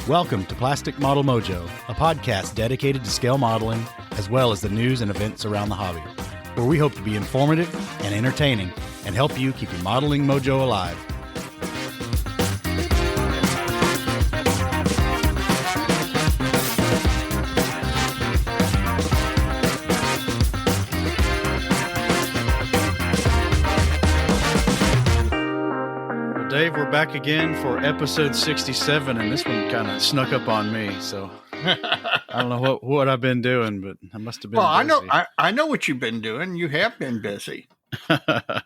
Welcome to Plastic Model Mojo, a podcast dedicated to scale modeling, as well as the news and events around the hobby, where we hope to be informative and entertaining and help you keep your modeling mojo alive. Dave, we're back again for episode 67, and this one kind of snuck up on me. So I don't know what I've been doing, but I must have been. Well, busy. I know what you've been doing. You have been busy. I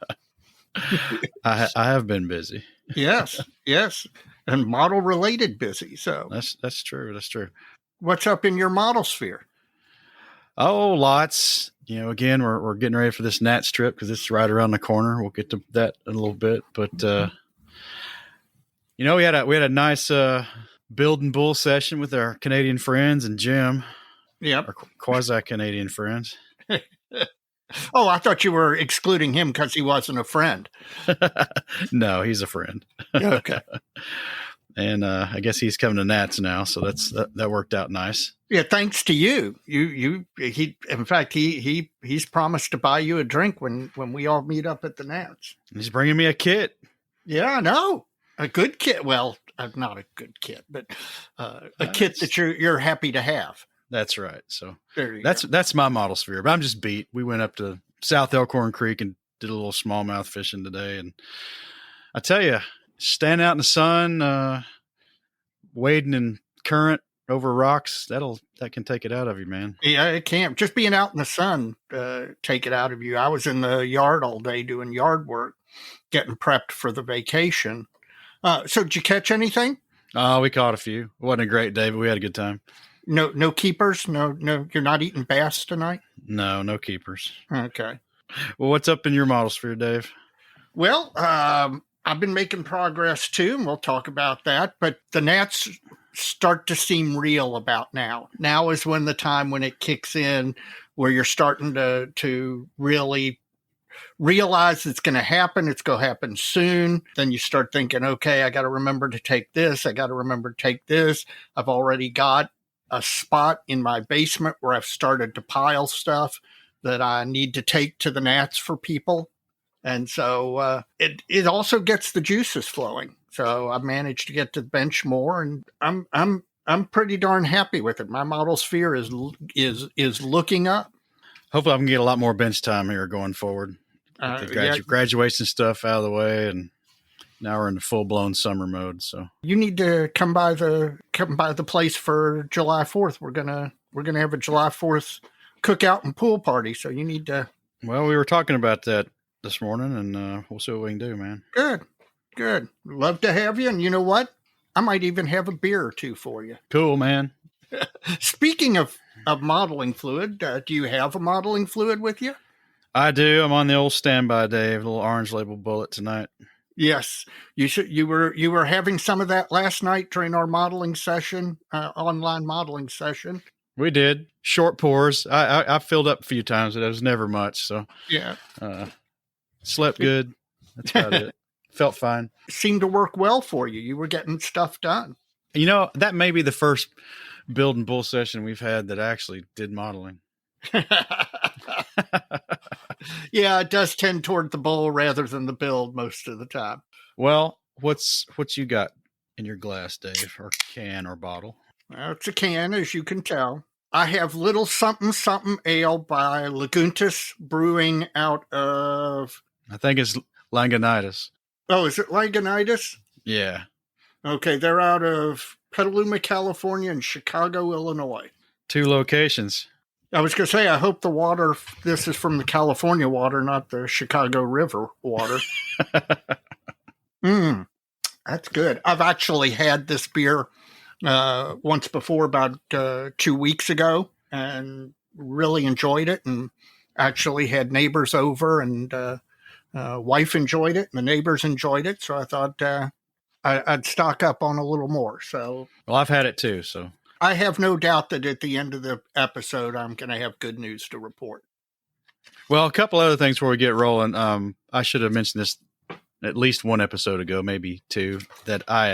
have been busy. Yes, and model related busy. So That's true. That's true. What's up in your model sphere? Oh, lots. You know, again, we're getting ready for this Nats trip because it's right around the corner. We'll get to that in a little bit, but. You know, we had a nice build and bull session with our Canadian friends and Jim. Yep. Our quasi-Canadian friends. Oh, I thought you were excluding him because he wasn't a friend. No, he's a friend. Okay. And I guess he's coming to Nats now, so that worked out nice. Yeah, thanks to you. In fact, he's promised to buy you a drink when we all meet up at the Nats. He's bringing me a kit. Yeah, I know. A good kit. Well, not a good kit, but a kit that you're happy to have. That's right. So that's that's my model sphere. But I'm just beat. We went up to South Elkhorn Creek and did a little smallmouth fishing today, and I tell you, standing out in the sun, wading in current over rocks, that can take it out of you, man. Yeah, it can. Just being out in the sun take it out of you. I was in the yard all day doing yard work, getting prepped for the vacation. So did you catch anything? Oh, we caught a few. It wasn't a great day, but we had a good time. No keepers? No, you're not eating bass tonight? No keepers. Okay. Well, what's up in your model sphere, Dave? Well, I've been making progress too, and we'll talk about that. But the Nats start to seem real about now. Now is when the time when it kicks in, where you're starting to really realize it's going to happen. It's going to happen soon. Then you start thinking, okay, I got to remember to take this. I got to remember to take this. I've already got a spot in my basement where I've started to pile stuff that I need to take to the Nats for people. And so it also gets the juices flowing. So I've managed to get to the bench more, and I'm pretty darn happy with it. My model sphere is looking up. Hopefully I can get a lot more bench time here going forward. The graduation stuff out of the way, and now we're in the full-blown summer mode. So you need to come by the place for July 4th. We're gonna have a July 4th cookout and pool party. So you need to. Well, we were talking about that this morning, and we'll see what we can do, man. Good. Love to have you. And you know what? I might even have a beer or two for you. Cool, man. Speaking of modeling fluid, do you have a modeling fluid with you? I do. I'm on the old standby, Dave. A little orange label bullet tonight. Yes, you were having some of that last night during our modeling session, online modeling session. We did short pours. I filled up a few times, but it was never much. So yeah, slept good. That's about it. Felt fine. It seemed to work well for you. You were getting stuff done. You know, that may be the first build and bull session we've had that actually did modeling. Yeah, it does tend toward the bull rather than the build most of the time. Well, what's you got in your glass, Dave, or can or bottle? Well, it's a can, as you can tell. I have Little Something Something Ale by Laguntus Brewing out of... I think it's Langonitis. Oh, is it Langonitis? Yeah. Okay, they're out of Petaluma, California and Chicago, Illinois. 2 locations. I was going to say, I hope the water, this is from the California water, not the Chicago River water. That's good. I've actually had this beer once before, about 2 weeks ago, and really enjoyed it, and actually had neighbors over, and wife enjoyed it, and the neighbors enjoyed it, so I thought I'd stock up on a little more. So, well, I've had it too, so. I have no doubt that at the end of the episode, I'm going to have good news to report. Well, a couple other things before we get rolling. I should have mentioned this at least one episode ago, maybe two, that I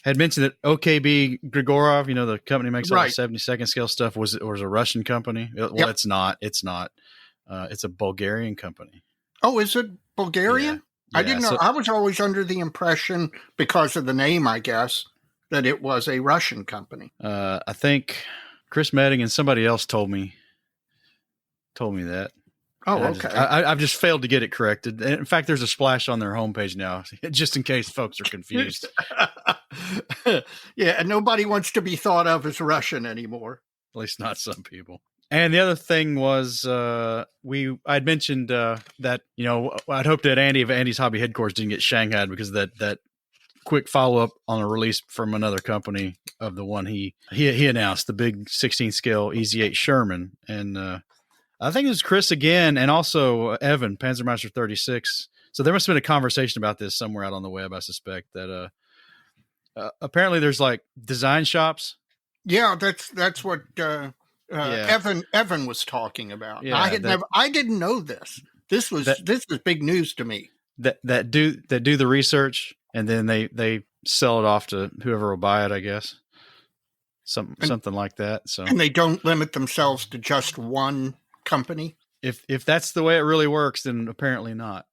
had mentioned that OKB Grigorov, the company makes all the 72nd scale stuff, was a Russian company. Well, Yep. it's not. It's a Bulgarian company. Oh, is it Bulgarian? Yeah, I didn't know. I was always under the impression, because of the name, I guess, that it was a Russian company. I think Chris Medding and somebody else told me that. Oh, okay. I've just failed to get it corrected. In fact, there's a splash on their homepage now, just in case folks are confused. Yeah, and nobody wants to be thought of as Russian anymore. At least not some people. And the other thing was, I'd mentioned that I'd hoped that Andy of Andy's Hobby Headquarters didn't get shanghaied because that quick follow up on a release from another company of the one he announced, the big 16 scale EZ8 Sherman, and I think it was Chris again, and also Evan, Panzermeister 36. So there must have been a conversation about this somewhere out on the web, I suspect, that apparently there's like design shops. Yeah, that's what Evan was talking about. Yeah, I didn't know this. This was big news to me. That do the research, and then they sell it off to whoever will buy it, I guess. Something like that. So, and they don't limit themselves to just one company. If that's the way it really works, then apparently not.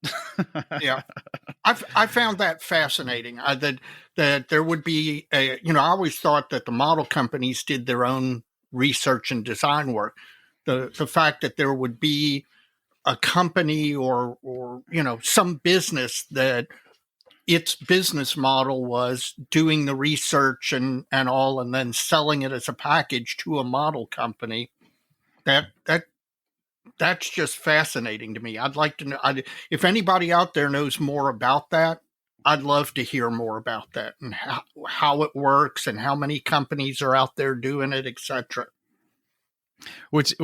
Yeah, I found that fascinating. That there would be I always thought that the model companies did their own research and design work. The fact that there would be a company or some business that its business model was doing the research and all, and then selling it as a package to a model company. That's just fascinating to me. I'd like to know if anybody out there knows more about that. I'd love to hear more about that and how it works and how many companies are out there doing it, etc. Which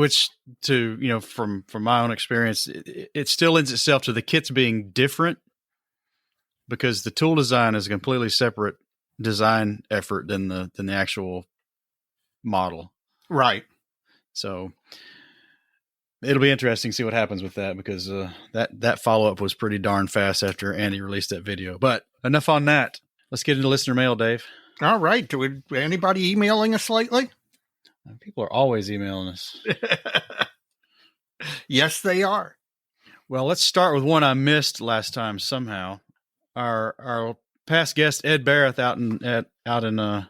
to from my own experience, it still lends itself to the kits being different, because the tool design is a completely separate design effort than the actual model. Right. So it'll be interesting to see what happens with that, because that follow-up was pretty darn fast after Andy released that video. But enough on that. Let's get into listener mail, Dave. All right. Anybody emailing us lately? People are always emailing us. Yes, they are. Well, let's start with one I missed last time somehow. Our past guest, Ed Baroth, out in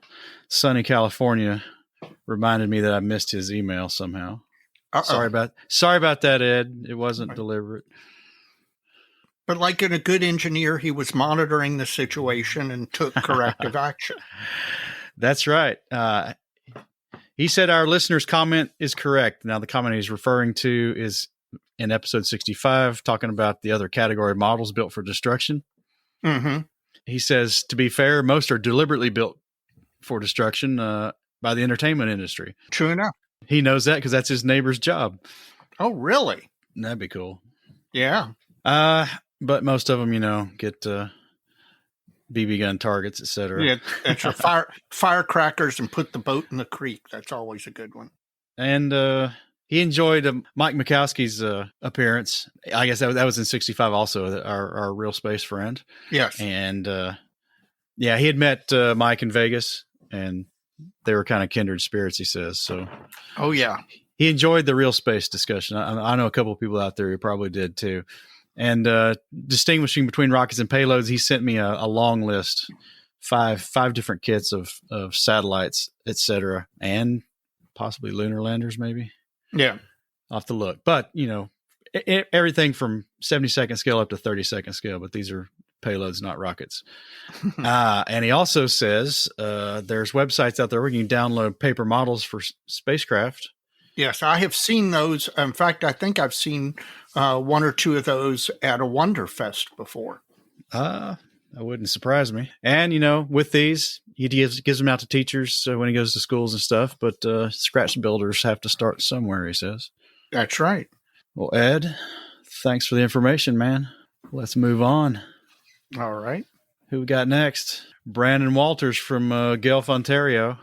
sunny California, reminded me that I missed his email somehow. Uh-oh. Sorry about that, Ed. It wasn't deliberate. But like in a good engineer, he was monitoring the situation and took corrective action. That's right. He said our listener's comment is correct. Now, the comment he's referring to is in episode 65, talking about the other category of models built for destruction. Mm-hmm. He says, to be fair, most are deliberately built for destruction by the entertainment industry. True enough. He knows that because that's his neighbor's job. Oh, really? That'd be cool. Yeah. But most of them, get BB gun targets, etc. Yeah, it's a firecrackers and put the boat in the creek. That's always a good one. And he enjoyed Mike Mikowski's appearance. I guess that was in 65 also, our real space friend. Yes. And he had met Mike in Vegas, and they were kind of kindred spirits, he says. So, oh yeah, he enjoyed the real space discussion. I know a couple of people out there who probably did too. And distinguishing between rockets and payloads, he sent me a long list, five different kits of satellites, etc., and possibly lunar landers, maybe. Yeah, I'll have to look. But everything from 72nd scale up to 32nd scale. But these are payloads, not rockets. And he also says there's websites out there where you can download paper models for spacecraft. Yes, I have seen those. In fact, I think I've seen one or two of those at a Wonderfest before. That wouldn't surprise me. And, with these, he gives them out to teachers when he goes to schools and stuff. But scratch builders have to start somewhere, he says. That's right. Well, Ed, thanks for the information, man. Let's move on. All right. Who we got next? Brandon Walters from Guelph, Ontario.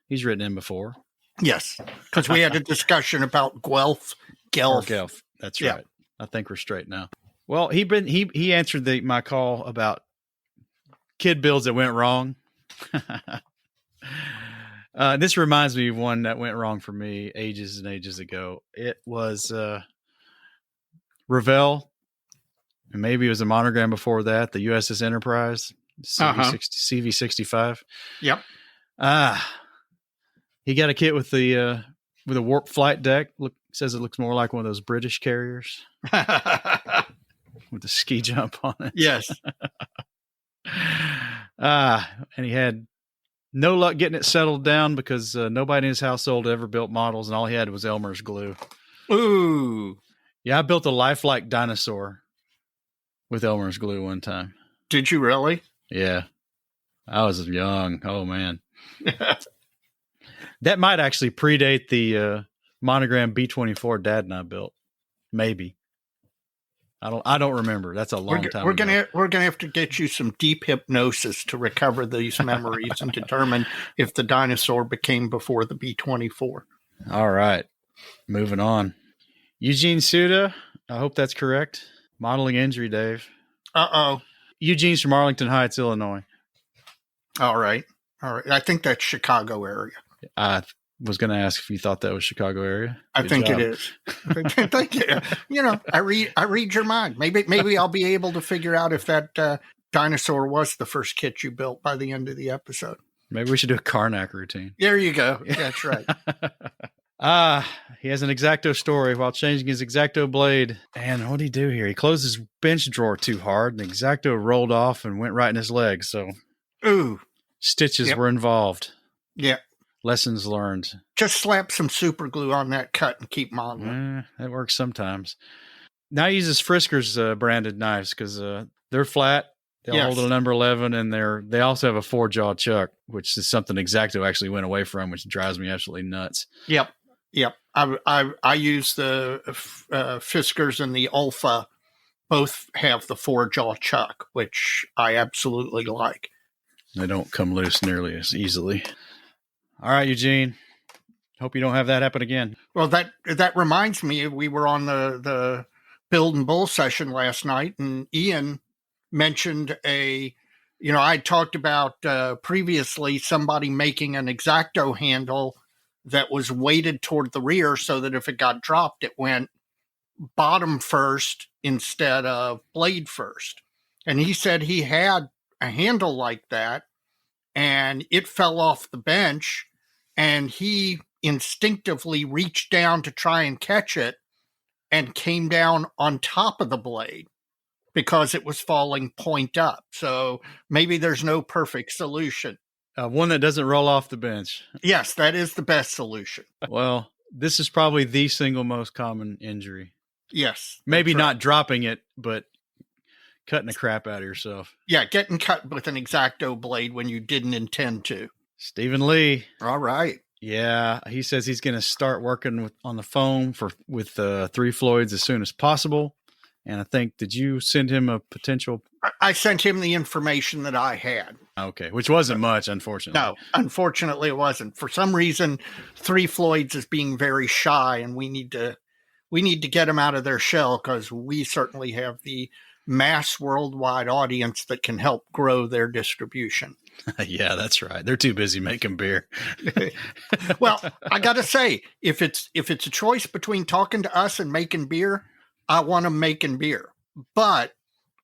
He's written in before. Yes, because we had a discussion about Guelph. Guelph. That's right. I think we're straight now. Well, he answered my call about kid builds that went wrong. This reminds me of one that went wrong for me ages and ages ago. It was Revell, and maybe it was a monogram before that, the USS Enterprise, CV65. Yep. He got a kit with a warp flight deck. Says it looks more like one of those British carriers with the ski jump on it. Yes. And he had no luck getting it settled down because nobody in his household ever built models, and all he had was Elmer's glue. Ooh. Yeah, I built a lifelike dinosaur with Elmer's glue one time. Did you really? Yeah. I was young. Oh, man. That might actually predate the monogram B-24 Dad and I built. Maybe. I don't remember. That's a long time ago. We're gonna have to get you some deep hypnosis to recover these memories and determine if the dinosaur became before the B-24. All right. Moving on. Eugene Suda. I hope that's correct. Modeling injury, Dave. Uh-oh. Eugene's from Arlington Heights, Illinois. All right. I think that's Chicago area. I was going to ask if you thought that was Chicago area. I think it is. Thank you. You know, I read your mind. Maybe I'll be able to figure out if that dinosaur was the first kit you built by the end of the episode. Maybe we should do a Karnak routine. There you go. That's right. He has an X-Acto story while changing his X-Acto blade. And what did he do here? He closed his bench drawer too hard, and the X-Acto rolled off and went right in his leg. So, ooh, stitches were involved. Yeah. Lessons learned. Just slap some super glue on that cut and keep modeling. That works sometimes. Now he uses Frisker's branded knives because they're flat. They'll hold a number 11, and they also have a 4-jaw chuck, which is something X-Acto actually went away from, which drives me absolutely nuts. Yep. I use the Fiskars and the Alpha. Both have the 4-jaw chuck, which I absolutely like. They don't come loose nearly as easily. All right, Eugene. Hope you don't have that happen again. Well, that reminds me, we were on the Build and Bull session last night, and Ian mentioned I talked about previously somebody making an X-Acto handle that was weighted toward the rear so that if it got dropped, it went bottom first instead of blade first. And he said he had a handle like that, and it fell off the bench, and he instinctively reached down to try and catch it and came down on top of the blade because it was falling point up. So maybe there's no perfect solution. One that doesn't roll off the bench. Yes, that is the best solution. Well, this is probably the single most common injury. Yes. Maybe not dropping it, but cutting the crap out of yourself. Yeah, getting cut with an X-Acto blade when you didn't intend to. Stephen Lee. All right. Yeah, he says he's going to start working on the foam with 3 Floyds as soon as possible. And I think, did you send him a potential? I sent him the information that I had. Okay, which wasn't much, unfortunately. No, unfortunately it wasn't. For some reason, 3 Floyds is being very shy, and we need to get them out of their shell because we certainly have the mass worldwide audience that can help grow their distribution. Yeah, that's right. They're too busy making beer. Well, I got to say, if it's a choice between talking to us and making beer, I want them making beer. But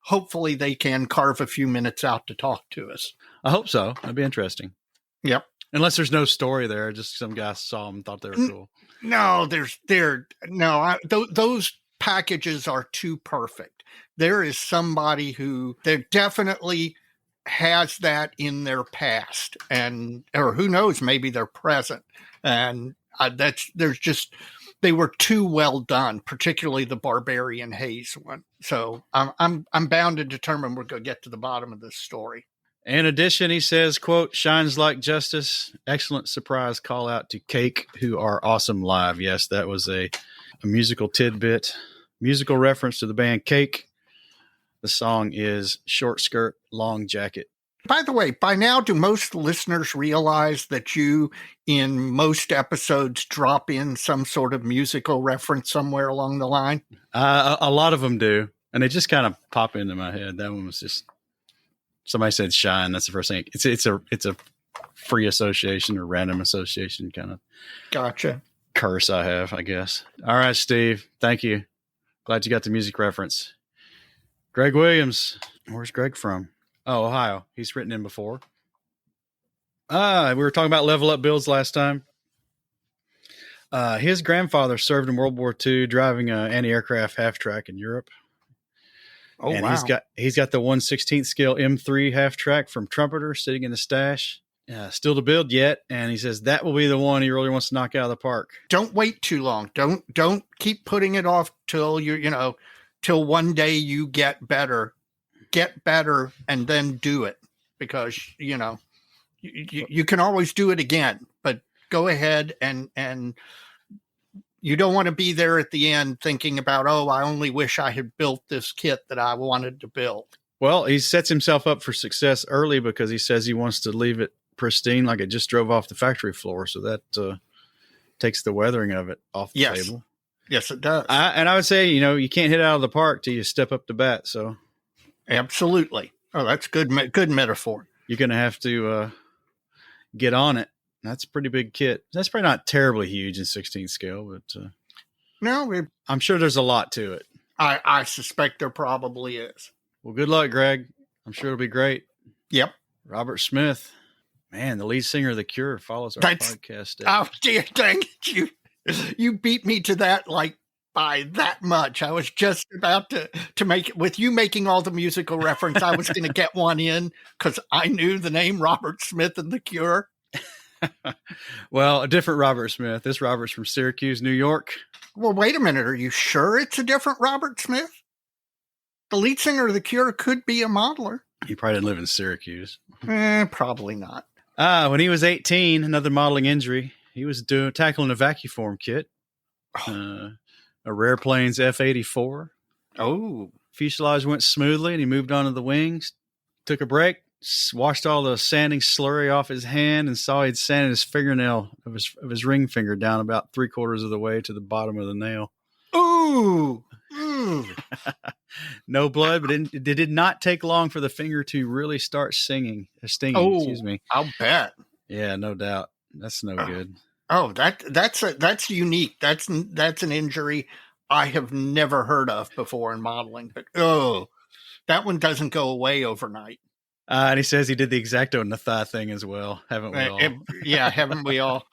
hopefully they can carve a few minutes out to talk to us. I hope so. That'd be interesting. Yep. Unless there's no story there, just some guy saw them and thought they were cool. No, those packages are too perfect. There is somebody who there definitely has that in their past, or who knows, maybe their present, and they were too well done, particularly the Barbarian Hayes one. So I'm bound to determine we're going to get to the bottom of this story. In addition, he says, quote, shines like justice. Excellent surprise call out to Cake, who are awesome live. Yes, that was a musical tidbit, musical reference to the band Cake. The song is Short Skirt, Long Jacket. By the way, by now, do most listeners realize that you, in most episodes, drop in some sort of musical reference somewhere along the line? A lot of them do. And they just kind of pop into my head. That one was just, somebody said shine. That's the first thing. It's a free association or random association kind of Gotcha. curse I have, I guess. All right, Steve. Thank you. Glad you got the music reference. Greg Williams. Where's Greg from? Oh, Ohio. He's written in before. We were talking about level up builds last time. His grandfather served in World War II driving an anti-aircraft half-track in Europe. Oh, and wow. he's got the 1/16 scale M3 half-track from Trumpeter sitting in the stash. Still to build yet, and he says that will be the one he really wants to knock out of the park. Don't wait too long. Don't keep putting it off till till one day you get better. Get better and then do it, because you can always do it again, but go ahead and you don't want to be there at the end thinking about, oh, I only wish I had built this kit that I wanted to build. Well, he sets himself up for success early because he says he wants to leave it pristine like it just drove off the factory floor. So that takes the weathering of it off the table. Yes, it does. And I would say, you can't hit it out of the park till you step up to bat. So absolutely. Oh, that's good metaphor. You're going to have to get on it. That's a pretty big kit. That's probably not terribly huge in 16 scale, but no, I'm sure there's a lot to it. I suspect there probably is. Well, good luck, Greg. I'm sure it'll be great. Yep. Robert Smith, man, the lead singer of The Cure, follows our podcast. Oh, dear, dang it. You beat me to that like by that much. I was just about to make it with you making all the musical reference. I was going to get one in because I knew the name Robert Smith and The Cure. Well, a different Robert Smith. This Robert's from Syracuse, New York. Well, wait a minute. Are you sure it's a different Robert Smith? The lead singer of The Cure could be a modeler. He probably didn't live in Syracuse. Probably not. When he was 18, another modeling injury, he was tackling a vacuform kit. A Rare Plains F-84. Oh. Fuselage went smoothly, and he moved on to the wings, took a break, washed all the sanding slurry off his hand, and saw he'd sanded his fingernail of his ring finger down about 3/4 of the way to the bottom of the nail. Ooh. No blood, but it did not take long for the finger to really start stinging. Excuse me. I'll bet. Yeah, no doubt. That's no good. Oh, that's unique. That's an injury I have never heard of before in modeling. But that one doesn't go away overnight. And he says he did the X-Acto in the thigh thing as well. Haven't we all? Yeah, haven't we all?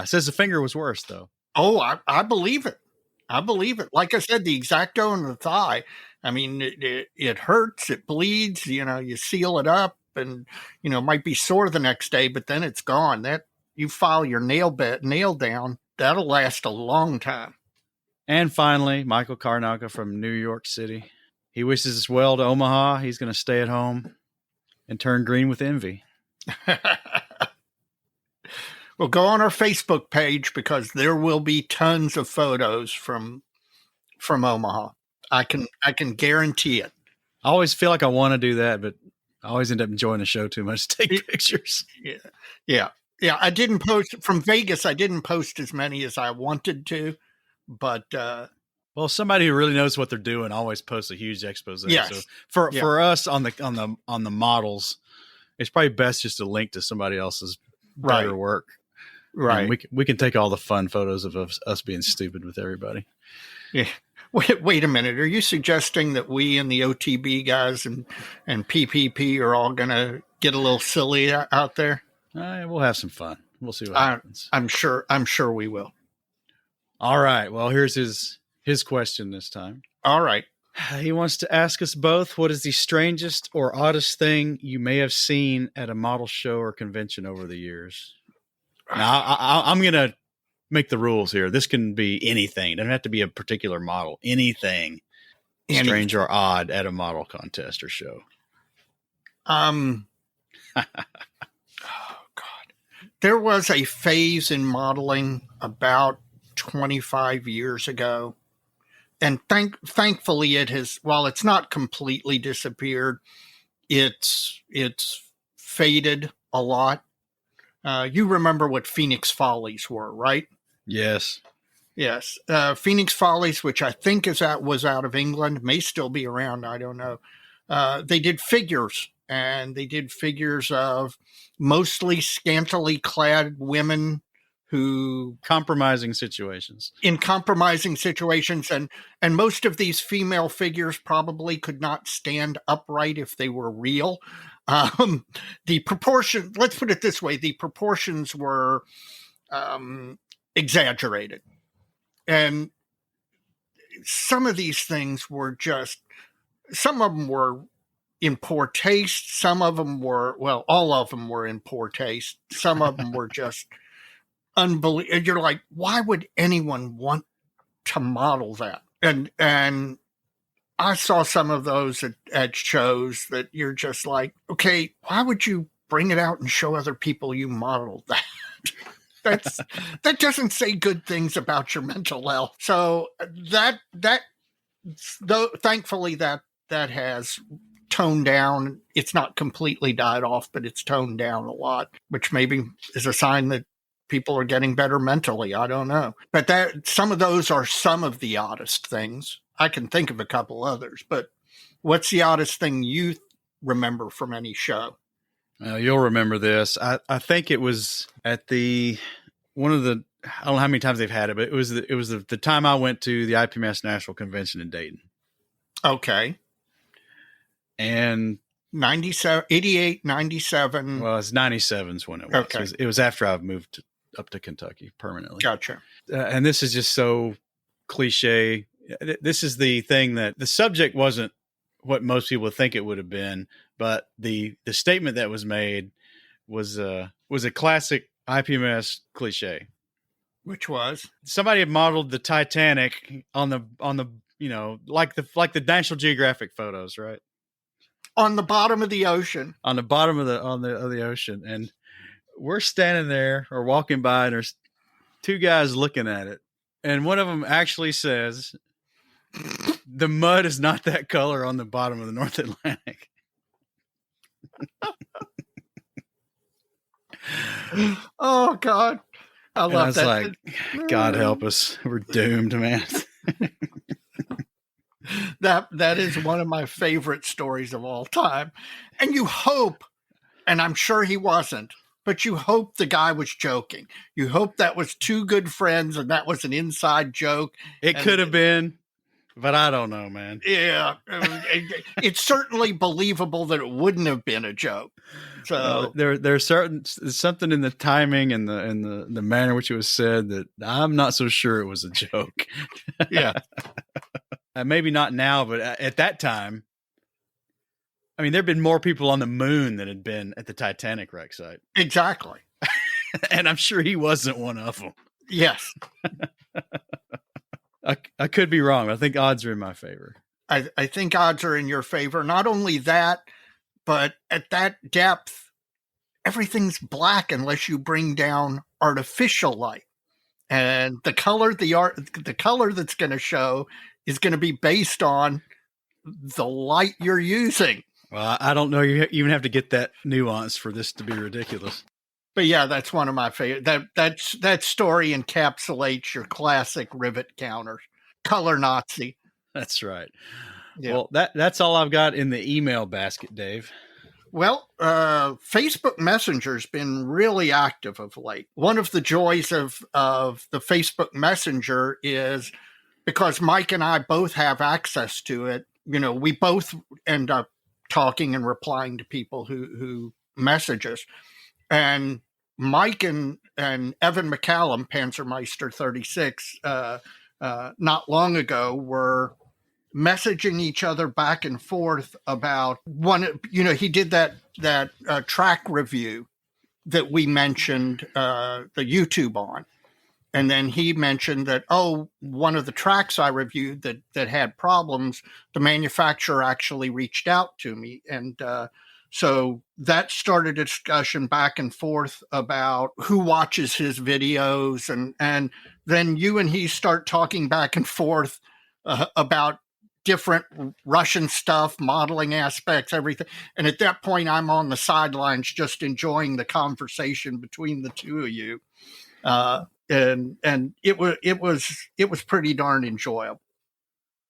Says the finger was worse though. Oh, I believe it. I believe it. Like I said, the X-Acto in the thigh. I mean, it hurts. It bleeds. You seal it up, and might be sore the next day, but then it's gone. That you file your nail down. That'll last a long time. And finally, Michael Karnaka from New York City. He wishes us well to Omaha. He's going to stay at home and turn green with envy. Well, go on our Facebook page because there will be tons of photos from Omaha. I can guarantee it. I always feel like I want to do that, but I always end up enjoying the show too much to take pictures. Yeah. I didn't post from Vegas. I didn't post as many as I wanted to, but well, somebody who really knows what they're doing always posts a huge expose. Yes. So for us on the models, it's probably best just to link to somebody else's better work. Right. And we can take all the fun photos of us being stupid with everybody. Yeah. Wait a minute. Are you suggesting that we and the OTB guys and PPP are all going to get a little silly out there? We'll have some fun. We'll see what happens. I'm sure we will. All right. Well, here's his question this time. All right. He wants to ask us both, what is the strangest or oddest thing you may have seen at a model show or convention over the years? Now, I'm going to make the rules here. This can be anything. It doesn't have to be a particular model. Anything strange or odd at a model contest or show. Oh, God. There was a phase in modeling about 25 years ago. And thankfully it has, while it's not completely disappeared, it's faded a lot. You remember what Phoenix Follies were, right? Yes. Yes. Phoenix Follies, which I think was out of England, may still be around. I don't know. They did figures, and they did figures of mostly scantily clad women who Compromising situations. in compromising situations, and most of these female figures probably could not stand upright if they were real. The proportion, let's put it this way, the proportions were exaggerated. And some of these things were just, some of them were in poor taste. Some of them were, well, all of them were in poor taste. Some of them were just unbelievable. You're like, why would anyone want to model that? And I saw some of those at shows that you're just like, okay, why would you bring it out and show other people you modeled that? That doesn't say good things about your mental health. So thankfully that has toned down. It's not completely died off, but it's toned down a lot, which maybe is a sign that people are getting better mentally. I don't know. But some of those are some of the oddest things. I can think of a couple others, but what's the oddest thing you remember from any show? You'll remember this. I think it was at I don't know how many times they've had it, but it was the time I went to the IPMS National Convention in Dayton. Okay. And 97, 88, 97. Well, it's 97 is when it was. Okay. It was after I moved up to Kentucky permanently. Gotcha. And this is just so cliche. This is the thing that the subject wasn't what most people think it would have been, but the statement that was made was a classic IPMS cliche. Which was? Somebody had modeled the Titanic on the like the National Geographic photos, right? On the bottom of the ocean. On the bottom of the ocean, and we're standing there or walking by, and there's two guys looking at it, and one of them actually says, "The mud is not that color on the bottom of the North Atlantic." Oh God, I love that. Like, God help us, we're doomed, man. That is one of my favorite stories of all time. And you hope, and I'm sure he wasn't, but you hope the guy was joking. You hope that was two good friends and that was an inside joke. It could have been, but I don't know, man. Yeah. It's certainly believable that it wouldn't have been a joke. So there's something in the timing and the manner in which it was said that I'm not so sure it was a joke. Yeah. Maybe not now, but at that time, I mean, there'd been more people on the moon than had been at the Titanic wreck site. Exactly. And I'm sure he wasn't one of them. Yes. I could be wrong. I think odds are in my favor. I think odds are in your favor. Not only that, but at that depth, everything's black unless you bring down artificial light. And the color that's going to show is going to be based on the light you're using. Well, I don't know. You even have to get that nuance for this to be ridiculous. But yeah, that's one of my favorite. That story encapsulates your classic rivet counters. Color Nazi. That's right. Yeah. Well, that's all I've got in the email basket, Dave. Well, Facebook Messenger's been really active of late. One of the joys of the Facebook Messenger is because Mike and I both have access to it. You know, we both end up talking and replying to people who message us. And Mike and Evan McCallum, Panzermeister 36, not long ago were messaging each other back and forth about one. You know, he did that track review that we mentioned the YouTube on. And then he mentioned that, one of the tracks I reviewed that had problems, the manufacturer actually reached out to me. And so that started a discussion back and forth about who watches his videos. And then you and he start talking back and forth about different Russian stuff, modeling aspects, everything. And at that point, I'm on the sidelines just enjoying the conversation between the two of you. and it was pretty darn enjoyable.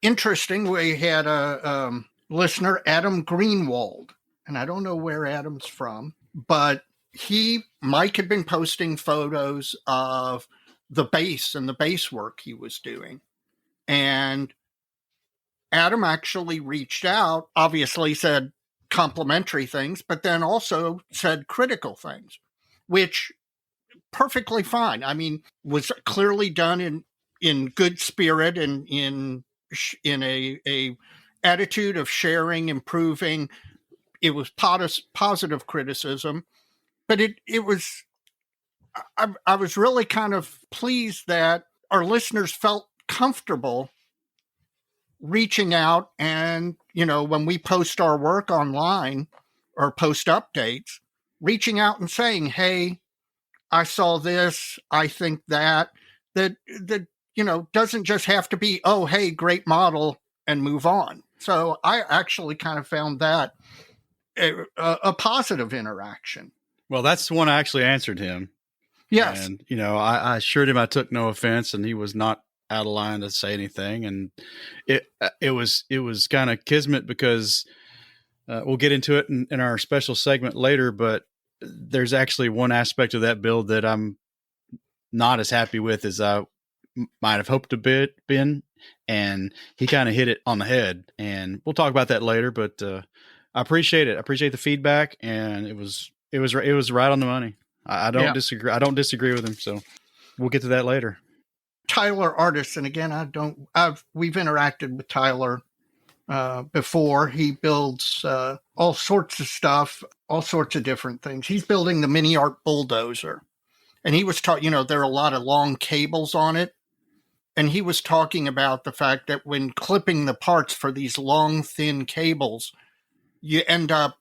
Interesting. We had a listener, Adam Greenwald, and I don't know where Adam's from, but Mike had been posting photos of the bass and the bass work he was doing. And Adam actually reached out, obviously said complimentary things, but then also said critical things, which perfectly fine. I mean, was clearly done in good spirit and in a attitude of sharing, improving. It was positive criticism, but it was. I was really kind of pleased that our listeners felt comfortable reaching out, and when we post our work online or post updates, reaching out and saying, "Hey, I saw this. I think that doesn't just have to be, oh, hey, great model, and move on." So I actually kind of found that a positive interaction. Well, that's the one I actually answered him. Yes. And, I assured him I took no offense, and he was not out of line to say anything. And it was kind of kismet, because we'll get into it in our special segment later, but there's actually one aspect of that build that I'm not as happy with as I might have hoped to been, and he kind of hit it on the head, and we'll talk about that later. But I appreciate it. I appreciate the feedback, and it was right on the money. I don't disagree. I don't disagree with him. So we'll get to that later. Tyler Artis, and again, we've interacted with Tyler before. He builds all sorts of stuff, all sorts of different things. He's building the Mini Art bulldozer, and he was talking. There are a lot of long cables on it, and he was talking about the fact that when clipping the parts for these long, thin cables, you end up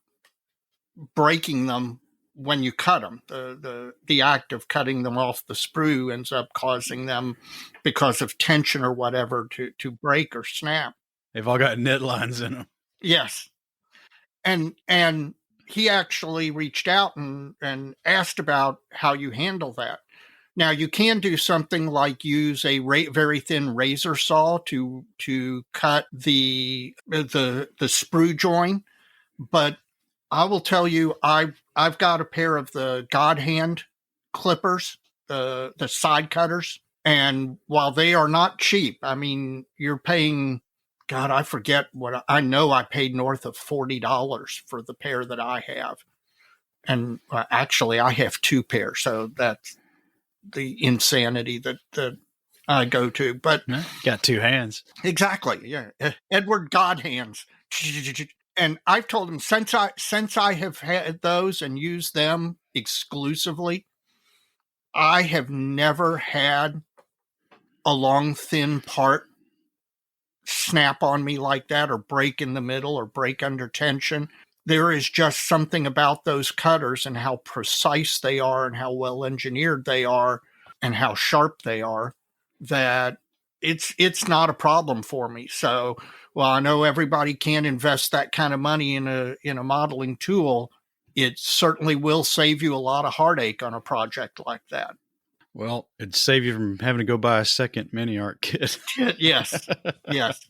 breaking them when you cut them. The act of cutting them off the sprue ends up causing them, because of tension or whatever, to break or snap. They've all got knit lines in them. Yes. And he actually reached out and asked about how you handle that. Now, you can do something like use a very thin razor saw to cut the sprue join, but I will tell you, I've got a pair of the God Hand clippers, the side cutters, and while they are not cheap, I mean, you're paying, God, I forget what I know. I paid north of $40 for the pair that I have, and actually, I have two pairs, so that's the insanity that I go to. But got two hands, exactly, yeah, Edward God Hands. And I've told him, since I have had those and used them exclusively, I have never had a long, thin part snap on me like that, or break in the middle, or break under tension. There is just something about those cutters and how precise they are and how well engineered they are and how sharp they are, that it's not a problem for me. So, well, I know everybody can't invest that kind of money in a modeling tool. It certainly will save you a lot of heartache on a project like that. Well, it'd save you from having to go buy a second Mini Art kit. Yes. Yes.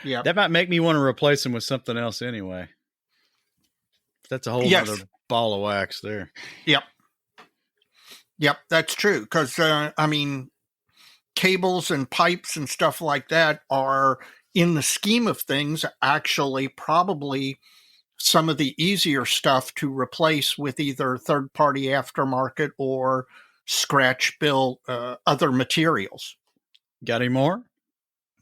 Yeah. That might make me want to replace them with something else anyway. That's a whole other ball of wax there. Yep. Yep, that's true. Because, I mean, cables and pipes and stuff like that are, in the scheme of things, actually probably some of the easier stuff to replace with either third-party aftermarket or scratch-built other materials. Got any more?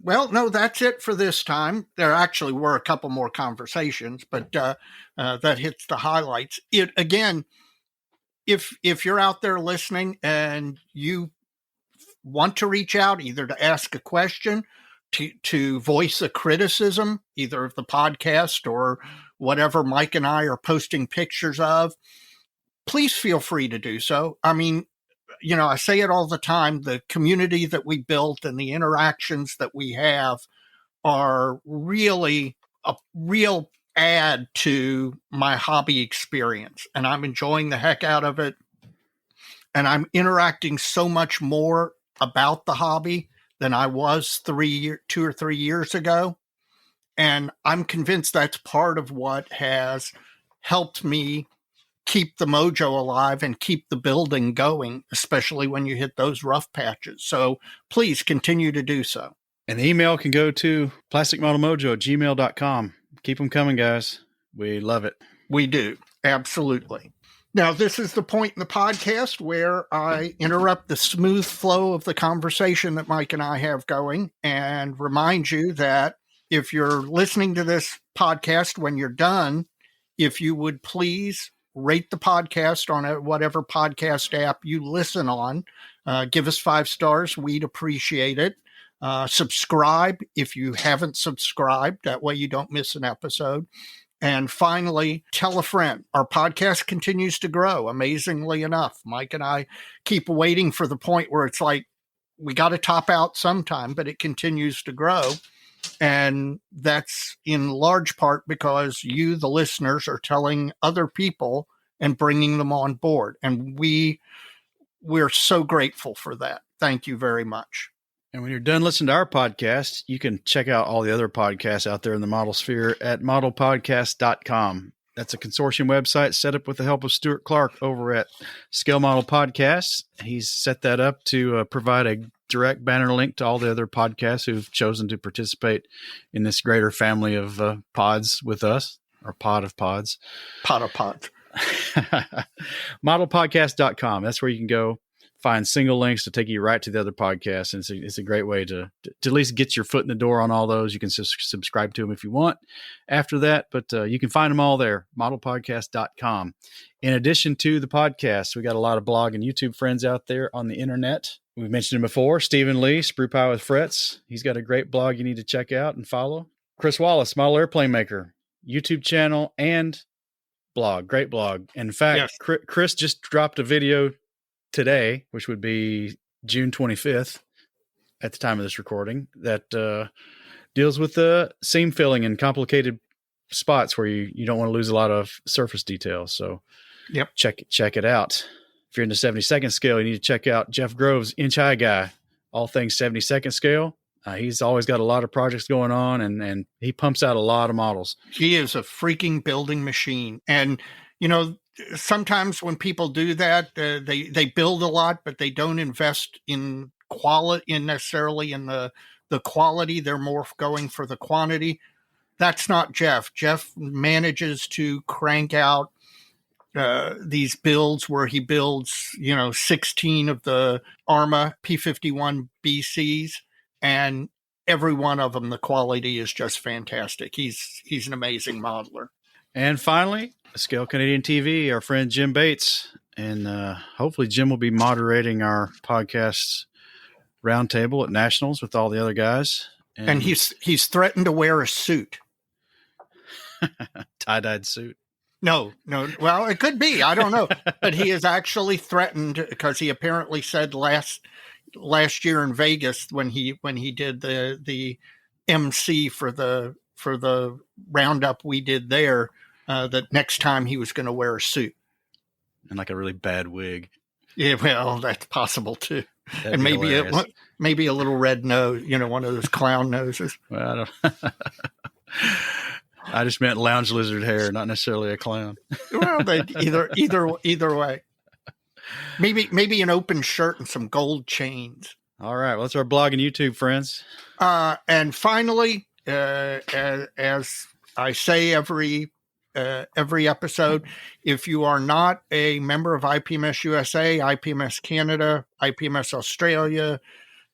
Well, no, that's it for this time. There actually were a couple more conversations, but that hits the highlights. It again, if you're out there listening and you want to reach out, either to ask a question, to voice a criticism, either of the podcast or whatever Mike and I are posting pictures of, please feel free to do so. I mean, I say it all the time, the community that we built and the interactions that we have are really a real add to my hobby experience, and I'm enjoying the heck out of it. And I'm interacting so much more about the hobby than I was 2 or 3 years ago. And I'm convinced that's part of what has helped me keep the mojo alive and keep the building going, especially when you hit those rough patches. So please continue to do so. And the email can go to plasticmodelmojo@gmail.com. Keep them coming, guys. We love it. We do. Absolutely. Now, this is the point in the podcast where I interrupt the smooth flow of the conversation that Mike and I have going and remind you that if you're listening to this podcast when you're done, if you would please rate the podcast on whatever podcast app you listen on. Give us 5 stars. We'd appreciate it. Subscribe if you haven't subscribed. That way you don't miss an episode. And finally, tell a friend. Our podcast continues to grow, amazingly enough. Mike and I keep waiting for the point where it's like, we got to top out sometime, but it continues to grow. And that's in large part because you, the listeners, are telling other people and bringing them on board. And we're so grateful for that. Thank you very much. And when you're done listening to our podcast, you can check out all the other podcasts out there in the model sphere at modelpodcast.com. That's a consortium website set up with the help of Stuart Clark over at Scale Model Podcasts. He's set that up to provide a direct banner link to all the other podcasts who've chosen to participate in this greater family of pods with us, or pod of pods. Pod of pods. Modelpodcast.com. That's where you can go find single links to take you right to the other podcasts. And it's a great way to at least get your foot in the door on all those. You can subscribe to them if you want after that, but you can find them all there, modelpodcast.com. In addition to the podcast, we got a lot of blog and YouTube friends out there on the internet. We've mentioned him before, Stephen Lee, Sprue Pie with Frets. He's got a great blog you need to check out and follow. Chris Wallace, Model Airplane Maker, YouTube channel and blog, great blog. In fact, yes. Chris just dropped a video today, which would be June 25th at the time of this recording, that deals with the seam filling in complicated spots where you don't want to lose a lot of surface details. So yep, check it out. If you're in the 72nd scale, you need to check out Jeff Grove's Inch High Guy, all things 72nd scale. He's always got a lot of projects going on, and he pumps out a lot of models. He is a freaking building machine. And, sometimes when people do that, they build a lot, but they don't invest in quality, necessarily in the quality. They're more going for the quantity. That's not Jeff. Jeff manages to crank out these builds where he builds, 16 of the Arma P51 BCs, and every one of them, the quality is just fantastic. He's an amazing modeler. And finally, Scale Canadian TV, our friend Jim Bates. And hopefully Jim will be moderating our podcast roundtable at Nationals with all the other guys. And he's threatened to wear a suit. Tie-dyed suit. No. Well, it could be. I don't know. But he is actually threatened because he apparently said last year in Vegas when he did the MC for the roundup we did there, that next time he was going to wear a suit and like a really bad wig. Yeah, well, that's possible too. That'd and maybe a little red nose, one of those clown noses. Well, I just meant lounge lizard hair, not necessarily a clown. Well, either way. Maybe an open shirt and some gold chains. All right. Well, that's our blog and YouTube friends. And finally, as I say every episode, if you are not a member of IPMS USA, IPMS Canada, IPMS Australia,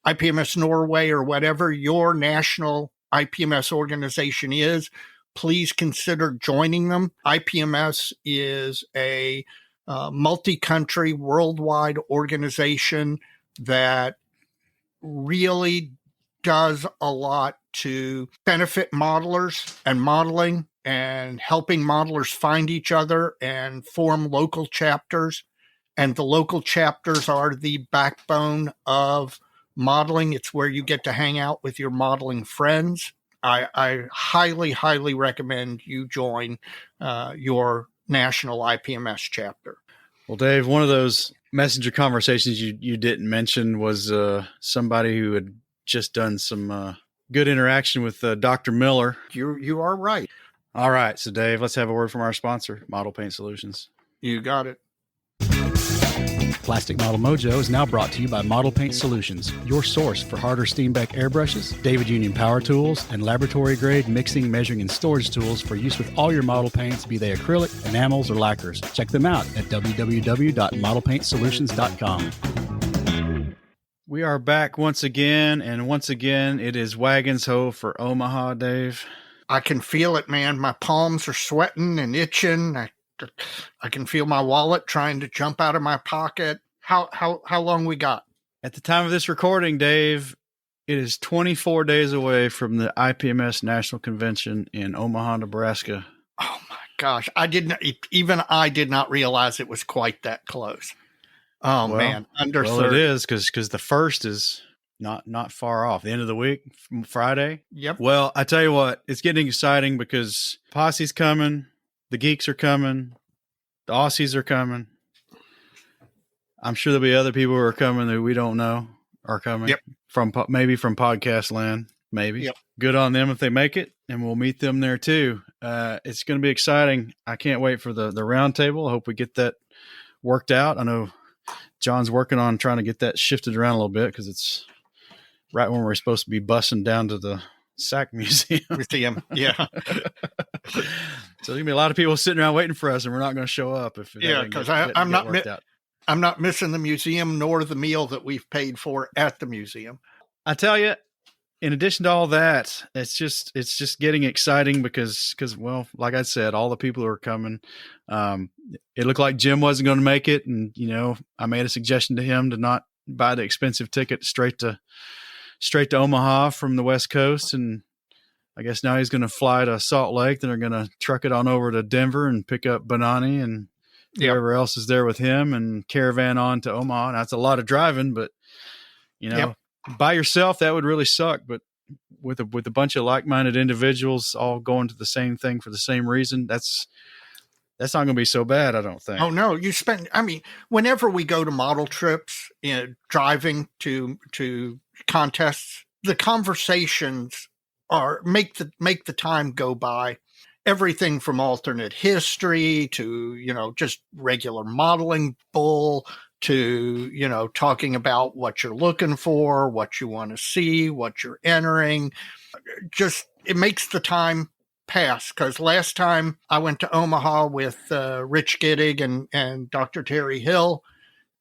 IPMS Norway, or whatever your national IPMS organization is, please consider joining them. IPMS is a multi-country, worldwide organization that really does a lot to benefit modelers and modeling, and helping modelers find each other and form local chapters. And the local chapters are the backbone of modeling. It's where you get to hang out with your modeling friends. I highly, highly recommend you join your national IPMS chapter. Well, Dave, one of those messenger conversations you didn't mention was somebody who had just done some good interaction with Dr. Miller. You are right. All right. So, Dave, let's have a word from our sponsor, Model Paint Solutions. You got it. Plastic Model Mojo is now brought to you by Model Paint Solutions, your source for Harder Steenbeck airbrushes, David Union power tools, and laboratory-grade mixing, measuring, and storage tools for use with all your model paints, be they acrylic, enamels, or lacquers. Check them out at www.modelpaintsolutions.com. We are back once again, and once again, it is Wagon's Ho for Omaha, Dave. I can feel it, man. My palms are sweating and itching. I can feel my wallet trying to jump out of my pocket. How long we got? At the time of this recording, Dave, it is 24 days away from the IPMS National Convention in Omaha, Nebraska. Oh my gosh. I did not realize it was quite that close. Oh, well, man. Under 30. It is because the first is not far off. The end of the week, Friday. Yep. Well, I tell you what, it's getting exciting because Posse's coming. The geeks are coming. The Aussies are coming. I'm sure there'll be other people who are coming that we don't know are coming. Yep. Maybe from podcast land. Maybe. Yep. Good on them if they make it, and we'll meet them there too. It's going to be exciting. I can't wait for the round table. I hope we get that worked out. I know John's working on trying to get that shifted around a little bit because it's right when we're supposed to be bussing down to the Sac Museum. Yeah. So there's gonna be a lot of people sitting around waiting for us, and we're not going to show up if because I'm not missing the museum nor the meal that we've paid for at the museum. I tell you, in addition to all that, it's just getting exciting because well, like I said, all the people who are coming. It looked like Jim wasn't going to make it, and I made a suggestion to him to not buy the expensive ticket straight to Omaha from the West Coast, and I guess now he's going to fly to Salt Lake. Then they're going to truck it on over to Denver and pick up Bonani and whoever else is there with him and caravan on to Omaha. Now, that's a lot of driving, but by yourself, that would really suck. But with a bunch of like-minded individuals all going to the same thing for the same reason, that's not going to be so bad, I don't think. Oh, no. Whenever we go to model trips, driving to contests, the conversations make the time go by. Everything from alternate history to, just regular modeling bull to, talking about what you're looking for, what you want to see, what you're entering. Just, it makes the time pass. Because last time I went to Omaha with Rich Giddig and Dr. Terry Hill,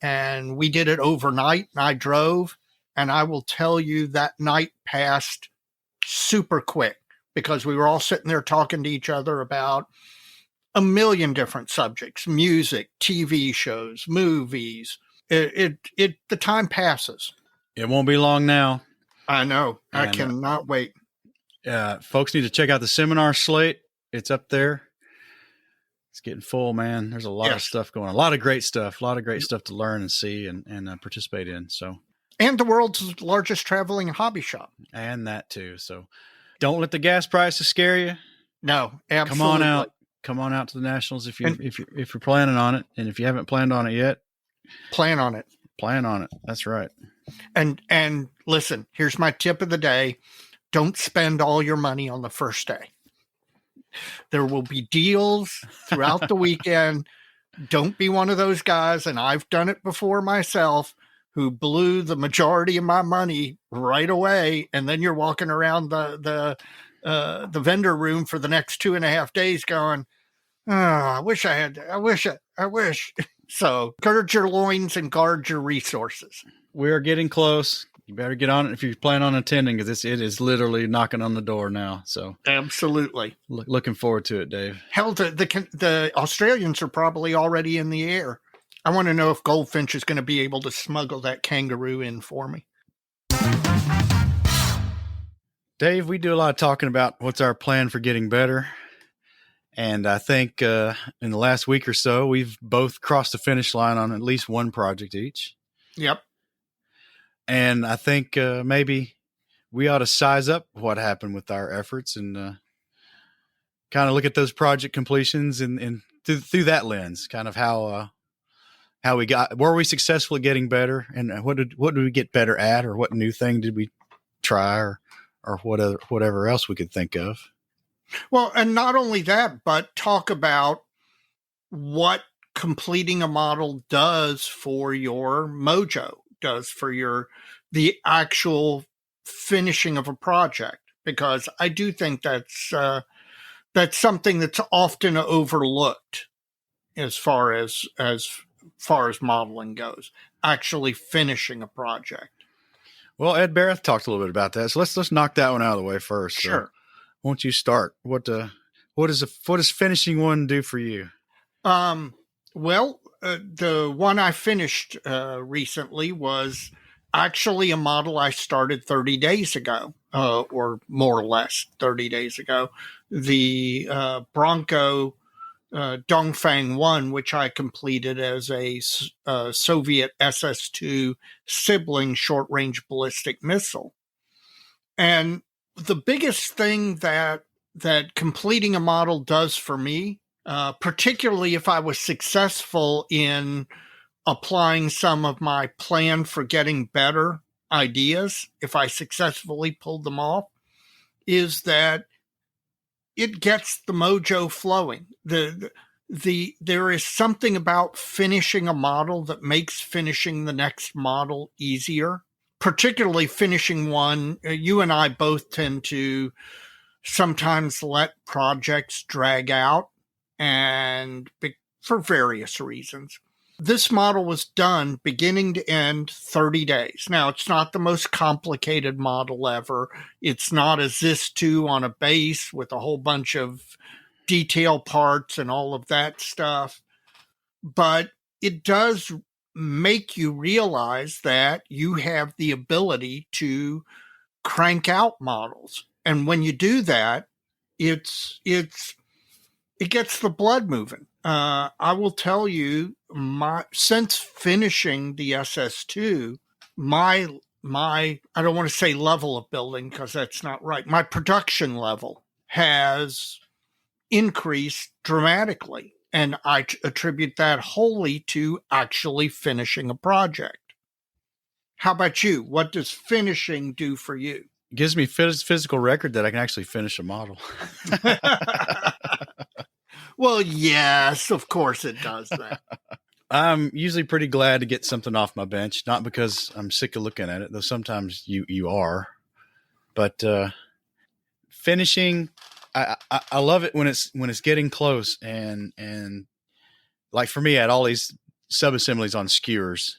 and we did it overnight, and I drove, and I will tell you that night passed super quick because we were all sitting there talking to each other about a million different subjects: music, TV shows, movies. The time passes. It won't be long now. I know. I cannot wait. Folks need to check out the seminar slate. It's up there. It's getting full, man. There's a lot of stuff going on. A lot of great stuff to learn and see and participate in. So. And the world's largest traveling hobby shop. And that too. So don't let the gas prices scare you. No, absolutely. Come on out to the Nationals if you're planning on it. And if you haven't planned on it yet, plan on it. That's right. And listen, here's my tip of the day. Don't spend all your money on the first day. There will be deals throughout the weekend. Don't be one of those guys, and I've done it before myself, who blew the majority of my money right away, and then you're walking around the vendor room for the next 2.5 days going, I wish. So gird your loins and guard your resources. We're getting close. You better get on it if you plan on attending, because it is literally knocking on the door now. So absolutely looking forward to it, Dave. Hell, the Australians are probably already in the air. I want to know if Goldfinch is going to be able to smuggle that kangaroo in for me. Dave, we do a lot of talking about what's our plan for getting better. And I think in the last week or so, we've both crossed the finish line on at least one project each. Yep. And I think maybe we ought to size up what happened with our efforts and kind of look at those project completions and through that lens, kind of how how were we successful at getting better, and what did we get better at, or what new thing did we try, or whatever else we could think of. Well, and not only that, but talk about what completing a model does for your mojo, does for the actual finishing of a project, because I do think that's something that's often overlooked as far as modeling goes, actually finishing a project. Well, Ed Baroth talked a little bit about that, so let's knock that one out of the way first. Sure. So, won't you start? What does finishing one do for you? Well, the one I finished recently was actually a model I started 30 days ago, or more or less 30 days ago. The Bronco Dongfang 1, which I completed as a Soviet SS-2 sibling short-range ballistic missile. And the biggest thing that completing a model does for me, particularly if I was successful in applying some of my plan for getting better ideas, if I successfully pulled them off, is that it gets the mojo flowing. There is something about finishing a model that makes finishing the next model easier, particularly finishing one. You and I both tend to sometimes let projects drag out, and for various reasons. This model was done beginning to end 30 days. Now, it's not the most complicated model ever. It's not a ZIS-2 on a base with a whole bunch of detail parts and all of that stuff. But it does make you realize that you have the ability to crank out models. And when you do that, it gets the blood moving. I will tell you, since finishing the SS2, my I don't want to say level of building because that's not right. My production level has increased dramatically, and I attribute that wholly to actually finishing a project. How about you? What does finishing do for you? It gives me physical record that I can actually finish a model. Well, yes, of course it does that. I'm usually pretty glad to get something off my bench, not because I'm sick of looking at it, though sometimes you are. But finishing, I love it when it's getting close, and like for me, I had all these sub-assemblies on skewers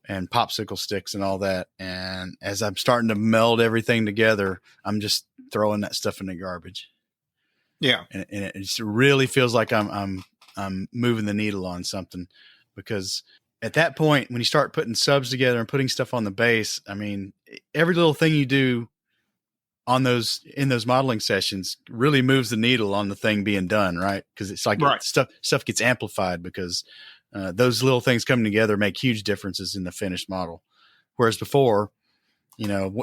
and popsicle sticks and all that, and as I'm starting to meld everything together, I'm just throwing that stuff in the garbage. Yeah, and it just really feels like I'm moving the needle on something, because at that point, when you start putting subs together and putting stuff on the base, I mean, every little thing you do in those modeling sessions really moves the needle on the thing being done, right? Because it's like right. stuff gets amplified because those little things coming together make huge differences in the finished model. Whereas before,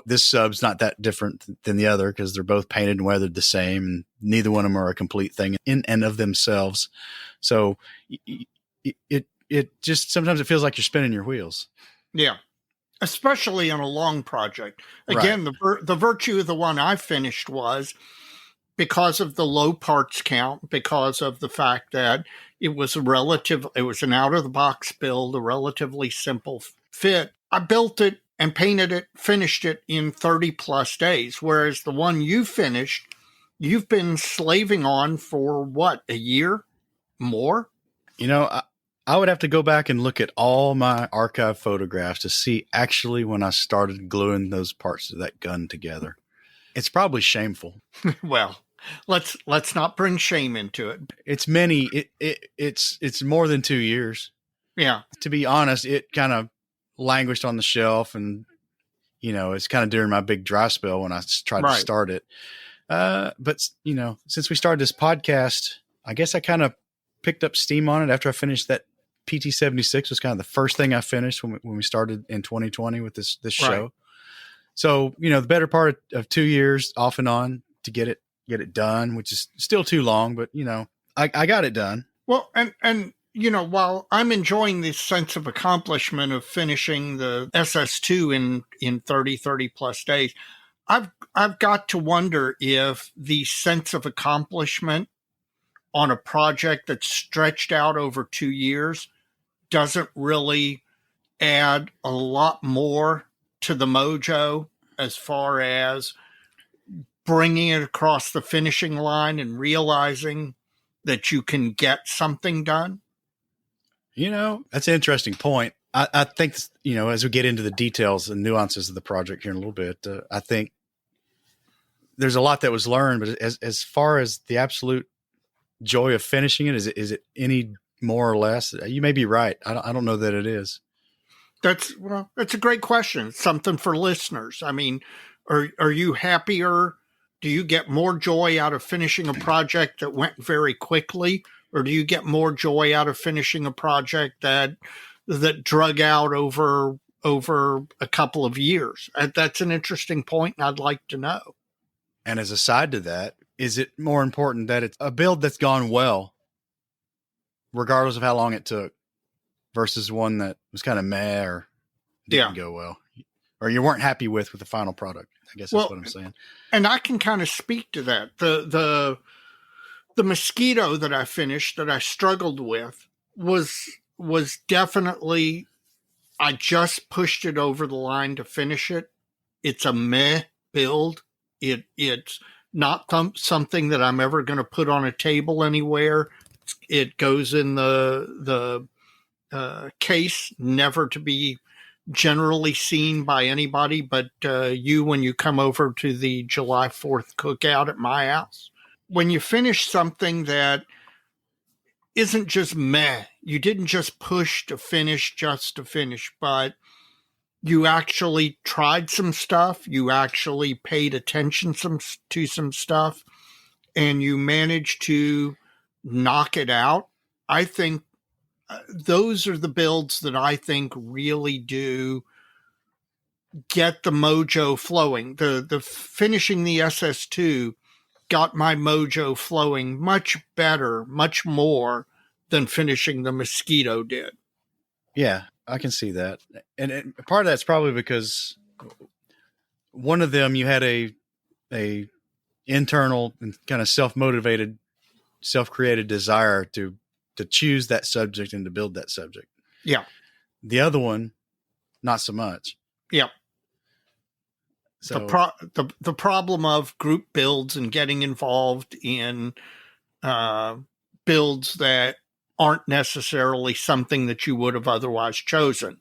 this sub's not that different than the other because they're both painted and weathered the same, and neither one of them are a complete thing in and of themselves. So it just sometimes it feels like you're spinning your wheels. Yeah, especially on a long project. Again, right. The virtue of the one I finished was because of the low parts count, because of the fact that it was an out of the box build, a relatively simple fit. I built it and painted it, finished it in 30 plus days. Whereas the one you finished, you've been slaving on for what, a year more? I would have to go back and look at all my archive photographs to see actually when I started gluing those parts of that gun together. It's probably shameful. Well, let's not bring shame into it. It's it's more than 2 years. Yeah. To be honest, it kind of languished on the shelf, and it's kind of during my big dry spell when I tried to start it. But since we started this podcast, I guess I kind of picked up steam on it after I finished that PT-76. Was kind of the first thing I finished when we started in 2020 with this show. Right. So the better part of 2 years off and on to get it done, which is still too long, but I got it done. Well, and while I'm enjoying this sense of accomplishment of finishing the SS2 in 30 plus days, I've got to wonder if the sense of accomplishment on a project that's stretched out over 2 years doesn't really add a lot more to the mojo as far as bringing it across the finishing line and realizing that you can get something done. That's an interesting point. I think, as we get into the details and nuances of the project here in a little bit, I think there's a lot that was learned, but as far as the absolute joy of finishing it, is it any more or less? You may be right. I don't know that it is. That's a great question. It's something for listeners. I mean, are you happier? Do you get more joy out of finishing a project that went very quickly, or do you get more joy out of finishing a project that drug out over a couple of years? That's an interesting point, and I'd like to know. And as a side to that, is it more important that it's a build that's gone well, regardless of how long it took, versus one that was kind of meh or didn't go well, or you weren't happy with the final product? I guess that's what I'm saying. And I can kind of speak to that. The mosquito that I finished that I struggled with was definitely, I just pushed it over the line to finish it. It's a meh build. It's not something that I'm ever going to put on a table anywhere. It goes in the case, never to be generally seen by anybody but you when you come over to the July 4th cookout at my house. When you finish something that isn't just meh, you didn't just push to finish just to finish, but you actually tried some stuff, you actually paid attention to some stuff, and you managed to knock it out. I think those are the builds that I think really do get the mojo flowing. The finishing the SS2 got my mojo flowing much better, much more than finishing the mosquito did. Yeah, I can see that. And part of that's probably because one of them, you had a internal and kind of self-motivated, self-created desire to choose that subject and to build that subject. Yeah. The other one, not so much. Yeah. So the problem of group builds and getting involved in builds that aren't necessarily something that you would have otherwise chosen,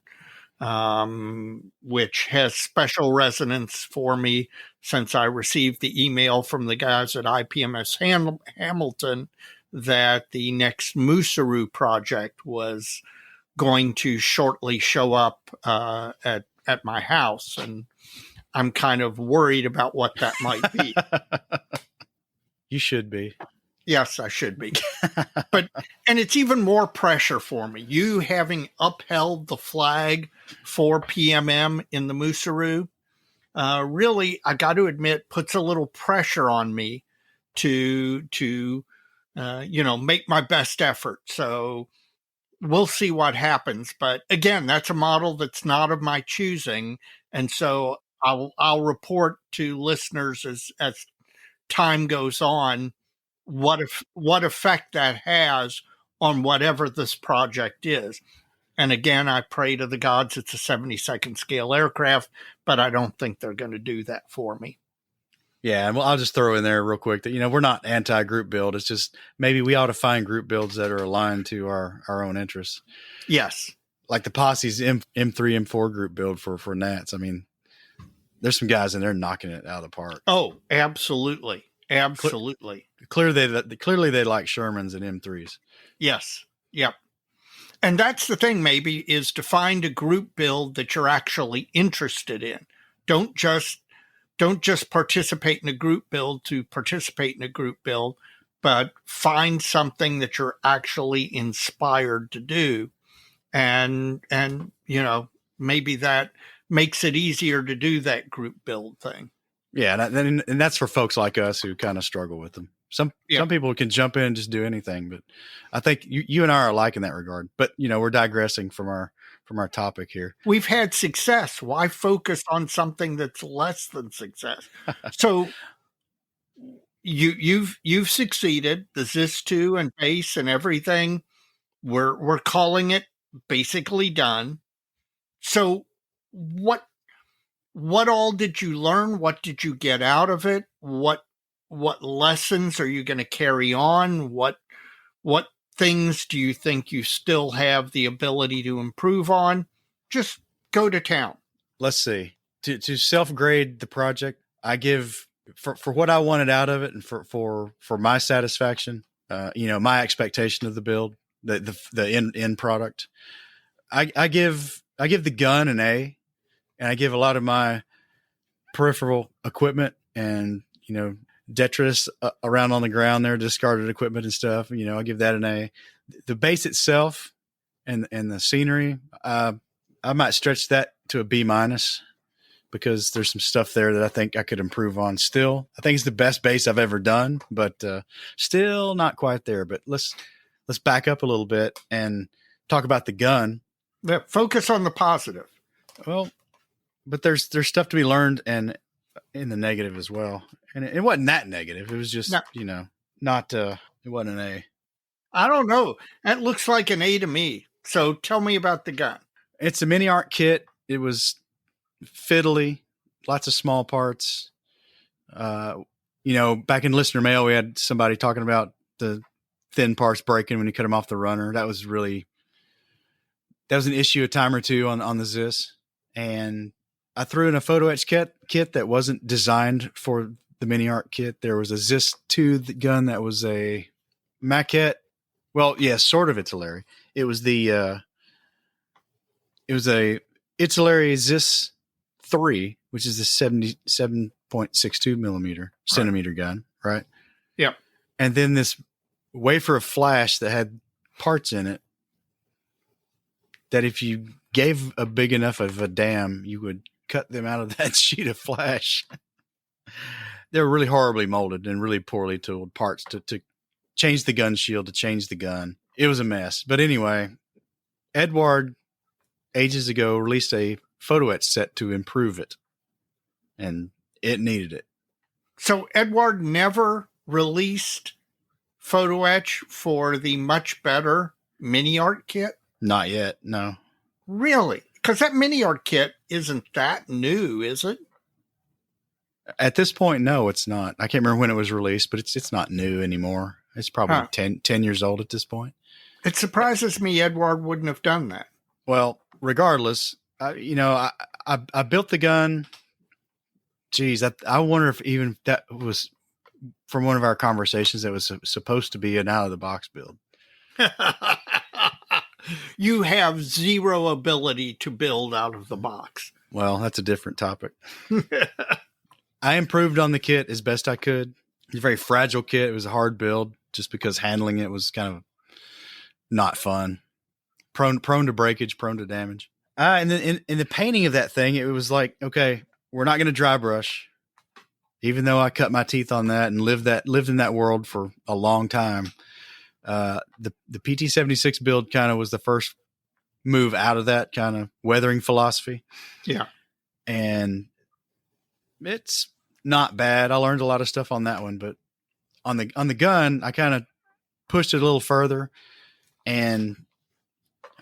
which has special resonance for me since I received the email from the guys at IPMS Hamilton that the next Musaru project was going to shortly show up at my house, and I'm kind of worried about what that might be. You should be. Yes, I should be. And it's even more pressure for me. You having upheld the flag for PMM in the Musaru, really, I got to admit, puts a little pressure on me to make my best effort. So we'll see what happens. But again, that's a model that's not of my choosing. And so I'll report to listeners as time goes on what effect that has on whatever this project is. And again, I pray to the gods it's a 72nd scale aircraft, but I don't think they're going to do that for me. Yeah, and I'll just throw in there real quick that, we're not anti-group build. It's just maybe we ought to find group builds that are aligned to our own interests. Yes. Like the Posse's M3, M4 group build for Nats. I mean, there's some guys in there knocking it out of the park. Oh, absolutely. Absolutely. Clearly they like Shermans and M3s. Yes. Yep. And that's the thing, maybe, is to find a group build that you're actually interested in. Don't just participate in a group build to participate in a group build, but find something that you're actually inspired to do. And maybe that makes it easier to do that group build thing. Yeah, and that's for folks like us who kind of struggle with them. Some people can jump in and just do anything, but I think you and I are alike in that regard. But we're digressing from our topic here. We've had success. Why focus on something that's less than success? So you've succeeded. The ZIS2 and base and everything, we're calling it basically done. So what all did you learn? What did you get out of it? What lessons are you going to carry on? What things do you think you still have the ability to improve on? Just go to town. Let's see. To self-grade the project, I give for what I wanted out of it, and for my satisfaction, my expectation of the build, the end product. I give the gun an A, and I give a lot of my peripheral equipment and detritus around on the ground there, discarded equipment and stuff. I give that an A. The base itself and the scenery, I might stretch that to a B-, because there's some stuff there that I think I could improve on still. I think it's the best base I've ever done, but still not quite there. But let's back up a little bit and talk about the gun. Yeah, focus on the positive. Well, but there's stuff to be learned and in the negative as well. And it wasn't that negative. It was just, not, it wasn't an A. I don't know. That looks like an A to me. So tell me about the gun. It's a mini art kit. It was fiddly, lots of small parts. Back in listener mail, we had somebody talking about the thin parts breaking when you cut them off the runner. That was an issue a time or two on the ZIS. And I threw in a photo etch kit that wasn't designed for the mini art kit. There was a ZIS2 gun that was a maquette. Well, yeah, sort of Italeri. It was a Italeri ZIS 3, which is the 77.62 millimeter centimeter gun, right? Yep. And then this wafer of flash that had parts in it that if you gave a big enough of a dam, you would cut them out of that sheet of flash. They were really horribly molded and really poorly tooled parts to change the gun shield, to change the gun. It was a mess. But anyway, Edward ages ago released a photo etch set to improve it, and it needed it. So Edward never released photo etch for the much better mini art kit? Not yet, no. Really? Because that mini art kit isn't that new, is it? At this point, no, it's not. I can't remember when it was released, but it's not new anymore. It's probably 10 years old at this point. It surprises me Edward wouldn't have done that. Well, regardless, I built the gun. Geez, I wonder if even that was from one of our conversations that was supposed to be an out-of-the-box build. You have zero ability to build out of the box. Well, that's a different topic. I improved on the kit as best I could. It's a very fragile kit. It was a hard build just because handling it was kind of not fun. Prone to breakage, prone to damage. And then in the painting of that thing, it was like, okay, we're not going to dry brush. Even though I cut my teeth on that and lived in that world for a long time. The PT-76 build kind of was the first move out of that kind of weathering philosophy. Yeah. And it's not bad. I learned a lot of stuff on that one, but on the gun, I kind of pushed it a little further, and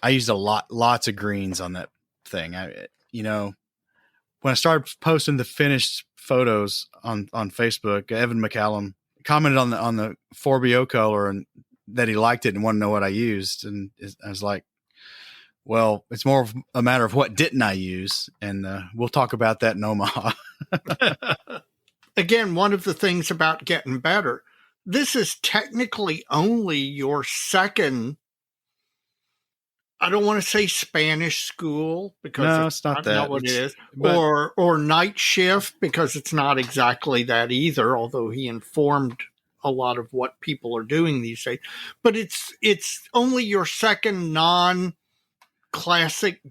I used lots of greens on that thing. When I started posting the finished photos on Facebook, Evan McCallum commented on the 4BO color and that he liked it and wanted to know what I used. And I was like, well, it's more of a matter of what didn't I use. And we'll talk about that in Omaha. Again, one of the things about getting better, this is technically only your second, I don't want to say Spanish school because no, it's not that. Not what it is. Or night shift because it's not exactly that either, although he informed a lot of what people are doing these days. But it's only your second non-classic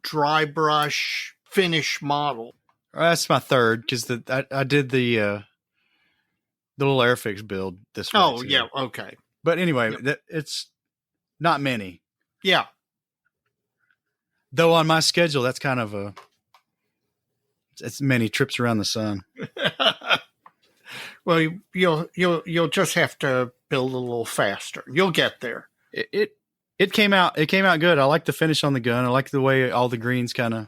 dry brush finish model. That's my third because I did the the little Airfix build this way. Oh, too. yeah. Okay. But anyway, it's not many. Yeah. Though on my schedule, that's kind of it's many trips around the sun. Well, you'll just have to build a little faster. You'll get there. It came out good. I like the finish on the gun. I like the way all the greens kind of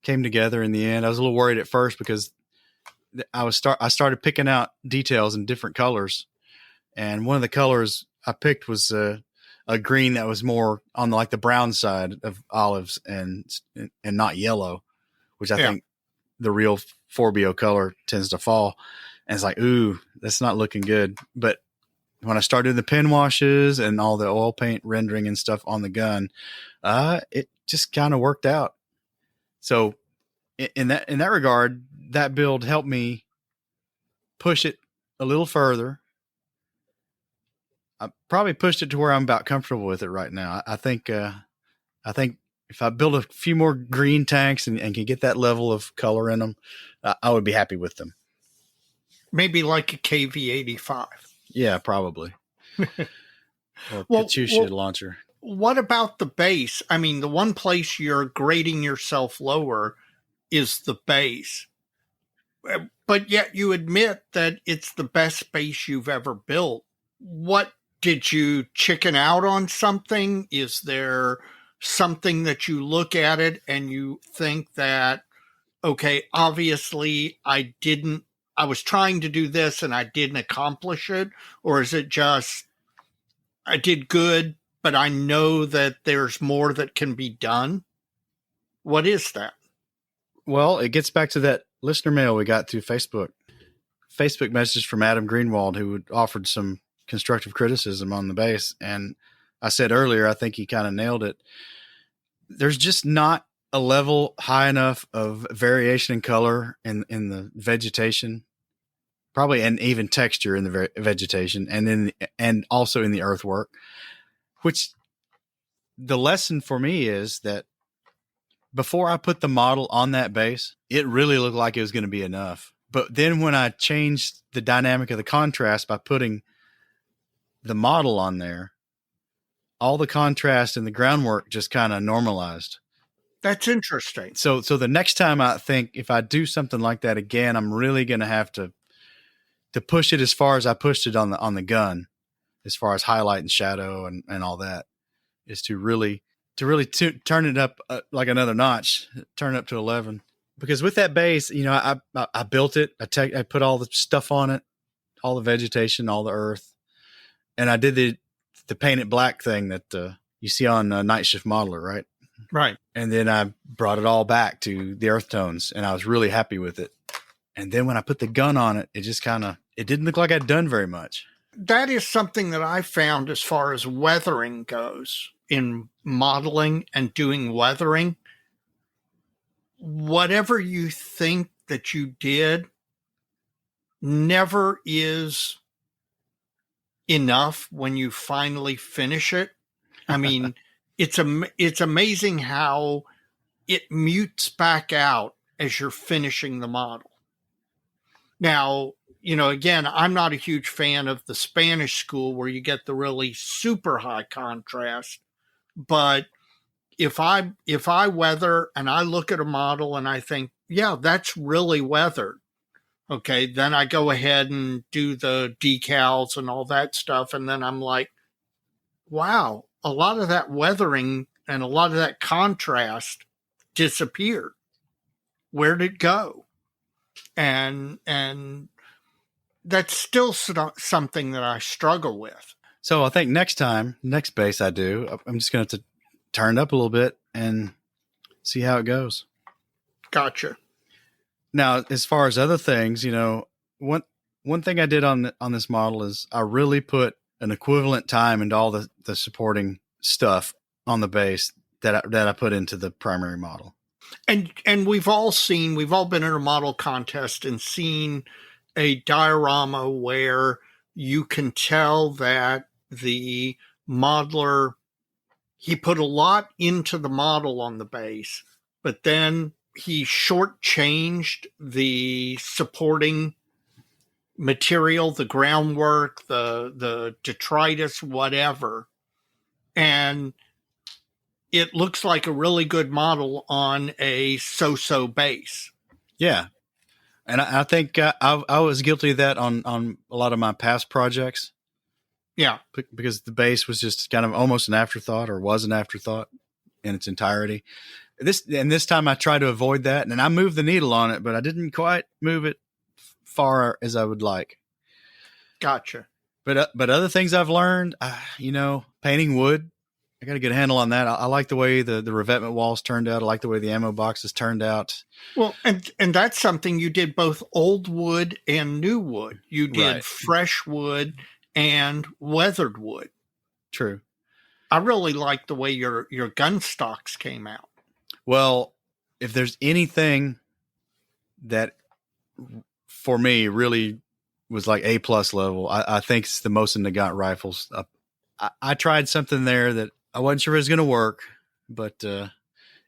came together in the end. I was a little worried at first because I started picking out details in different colors, and one of the colors I picked was a green that was more on the brown side of olives and not yellow, which I think the real 4BO color tends to fall. And it's like, ooh, that's not looking good. But when I started doing the pen washes and all the oil paint rendering and stuff on the gun, it just kind of worked out. So in that regard, that build helped me push it a little further. I probably pushed it to where I'm about comfortable with it right now. I think if I build a few more green tanks and can get that level of color in them, I would be happy with them. Maybe like a KV-85. Yeah, probably. Or Katyusha launcher. What about the base? I mean, the one place you're grading yourself lower is the base. But yet you admit that it's the best base you've ever built. What, did you chicken out on something? Is there something that you look at it and you think that, okay, obviously I was trying to do this and I didn't accomplish it? Or is it just, I did good, but I know that there's more that can be done? What is that? Well, it gets back to that listener mail we got through Facebook message from Adam Greenwald, who offered some constructive criticism on the base. And I said earlier, I think he kind of nailed it. There's just not a level high enough of variation in color in the vegetation, probably, and even texture in the vegetation, and also in the earthwork, which the lesson for me is that before I put the model on that base, it really looked like it was going to be enough. But then when I changed the dynamic of the contrast by putting the model on there, all the contrast and the groundwork just kind of normalized. That's interesting. So the next time I think if I do something like that again, I'm really going to have to push it as far as I pushed it on the gun, as far as highlight and shadow and all that, is to really turn it up like another notch, turn it up to 11. Because with that base, I built it. I put all the stuff on it, all the vegetation, all the earth, and I did the paint it black thing that you see on Night Shift Modeler, right? Right. And then I brought it all back to the earth tones, and I was really happy with it. And then when I put the gun on it, it just it didn't look like I'd done very much. That is something that I found as far as weathering goes in modeling and doing weathering. Whatever you think that you did never is enough when you finally finish it. I mean, it's amazing how it mutes back out as you're finishing the model. Now, again, I'm not a huge fan of the Spanish school where you get the really super high contrast, but if I weather and I look at a model and I think, yeah, that's really weathered. Okay, then I go ahead and do the decals and all that stuff. And then I'm like, wow, a lot of that weathering and a lot of that contrast disappeared. Where'd it go? And that's still something that I struggle with. So I think next base I do, I'm just going to turn it up a little bit and see how it goes. Gotcha. Now, as far as other things, one thing I did on this model is I really put an equivalent time into all the supporting stuff on the base that I put into the primary model. And we've all been in a model contest and seen a diorama where you can tell that the modeler, he put a lot into the model on the base, but then he shortchanged the supporting material, the groundwork, the detritus, whatever. And it looks like a really good model on a so-so base. Yeah. And I think I was guilty of that on a lot of my past projects. Yeah. Because the base was just kind of almost an afterthought, or was an afterthought in its entirety. This time I tried to avoid that, and I moved the needle on it, but I didn't quite move it far as I would like. Gotcha. But other things I've learned, painting wood, I got a good handle on that. I like the way the revetment walls turned out. I like the way the ammo boxes turned out. Well, and that's something you did, both old wood and new wood. You did fresh wood and weathered wood. True. I really like the way your gun stocks came out. Well, if there's anything that for me really was like A+ level, I think it's the Mosin Nagant rifles. I tried something there that I wasn't sure it was going to work, but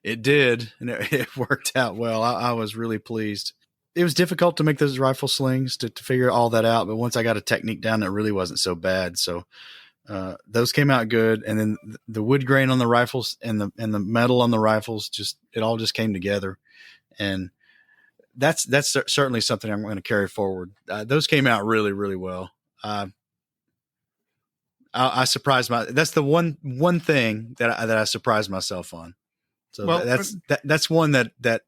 it did, and it worked out well. I was really pleased. It was difficult to make those rifle slings to figure all that out, but once I got a technique down, it really wasn't so bad. So those came out good, and then the wood grain on the rifles and the metal on the rifles, it all just came together, and that's certainly something I'm going to carry forward. Those came out really, really well. I surprised that's the one thing that I surprised myself on. So that's one that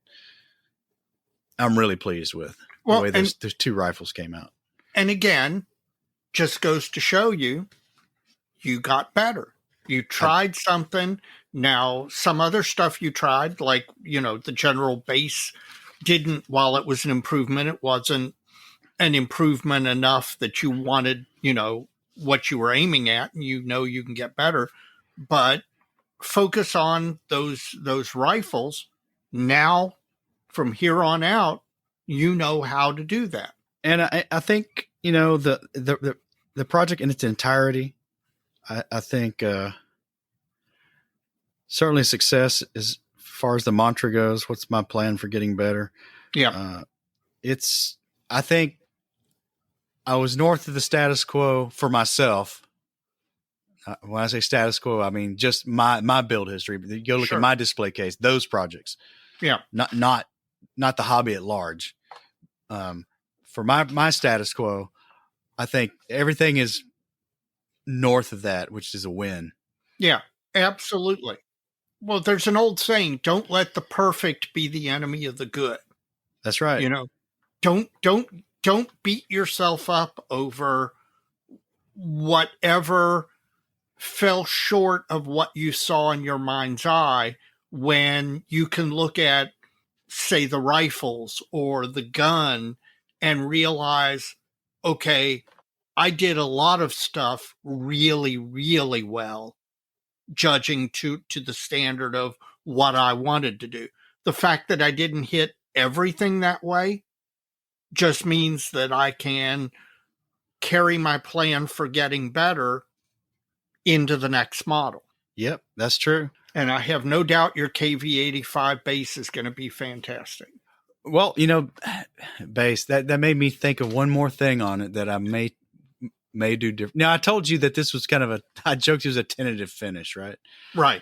I'm really pleased with. The way those two rifles came out. And again, just goes to show you got better. You tried something. Now, some other stuff you tried, like, the general base while it was an improvement, it wasn't an improvement enough that you wanted, what you were aiming at, and you can get better. But focus on those rifles. Now, from here on out, how to do that. And I think, the project in its entirety, I think certainly success as far as the mantra goes. What's my plan for getting better? Yeah. I think I was north of the status quo for myself. When I say status quo, I mean just my build history. You go look at my display case, those projects. Yeah. Not the hobby at large. For my status quo, I think everything is north of that, which is a win. Yeah, absolutely. Well, there's an old saying, don't let the perfect be the enemy of the good. That's right. Don't beat yourself up over whatever fell short of what you saw in your mind's eye, when you can look at, say, the rifles or the gun and realize, okay, I did a lot of stuff really, really well, judging to the standard of what I wanted to do. The fact that I didn't hit everything that way just means that I can carry my plan for getting better into the next model. Yep, that's true. And I have no doubt your KV85 base is going to be fantastic. Well, base, that made me think of one more thing on it that I may do different. Now, I told you that this was kind of I joked it was a tentative finish, right? Right.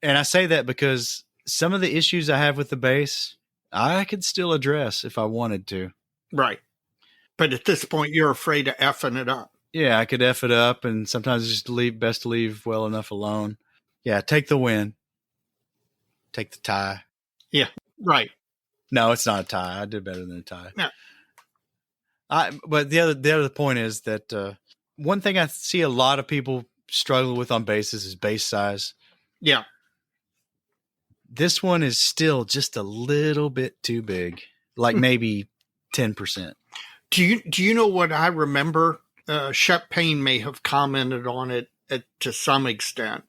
And I say that because some of the issues I have with the base, I could still address if I wanted to. Right. But at this point, you're afraid of effing it up. Yeah, I could F it up, and sometimes it's just best to leave well enough alone. Yeah, take the win. Take the tie. Yeah, right. No, it's not a tie. I did better than a tie. No. But the other point is that one thing I see a lot of people struggle with on bases is base size. Yeah. This one is still just a little bit too big, like maybe 10%. Do you know what I remember? Shep Payne may have commented on it to some extent,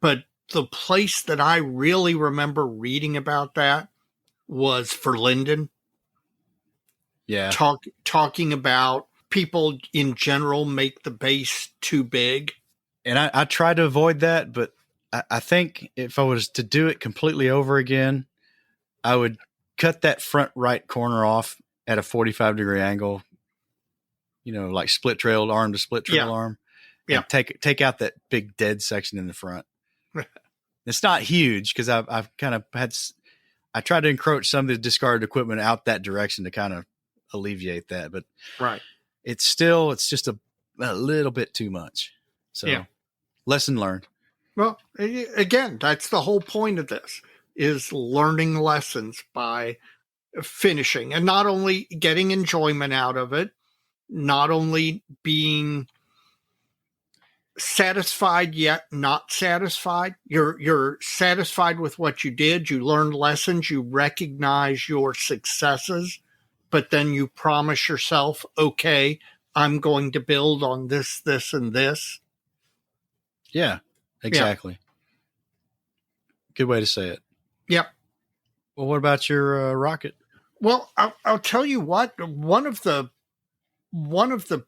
but the place that I really remember reading about that was for Linden. Yeah. Talking about people in general make the base too big. And I try to avoid that, but I think if I was to do it completely over again, I would cut that front right corner off at a 45-degree angle, like split trailed arm to split trail arm. Yeah. And take out that big dead section in the front. It's not huge because I've kind of I tried to encroach some of the discarded equipment out that direction to kind of alleviate that, but right. It's just a little bit too much. So lesson learned. Well, again, that's the whole point of this, is learning lessons by finishing, and not only getting enjoyment out of it, not only being satisfied yet not satisfied. You're satisfied with what you did. You learned lessons. You recognize your successes, but then you promise yourself, okay, I'm going to build on this, this, and this. Yeah, exactly. Yeah. Good way to say it. Yep. Well, what about your rocket? Well, I'll tell you what, one of the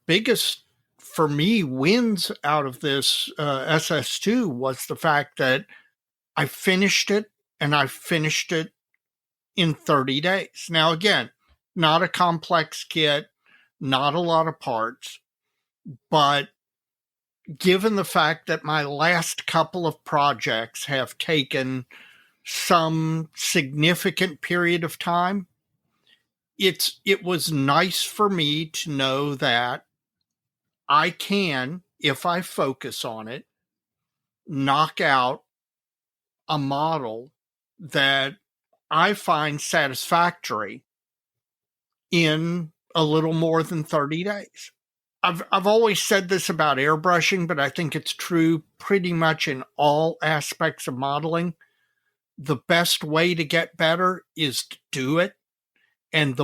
biggest for me wins out of this SS2 was the fact that I finished it, and I finished it in 30 days. Now, again, not a complex kit, not a lot of parts, but given the fact that my last couple of projects have taken some significant period of time, it was nice for me to know that I can, if I focus on it, knock out a model that I find satisfactory in a little more than 30 days. I've always said this about airbrushing, but I think it's true pretty much in all aspects of modeling. The best way to get better is to do it. And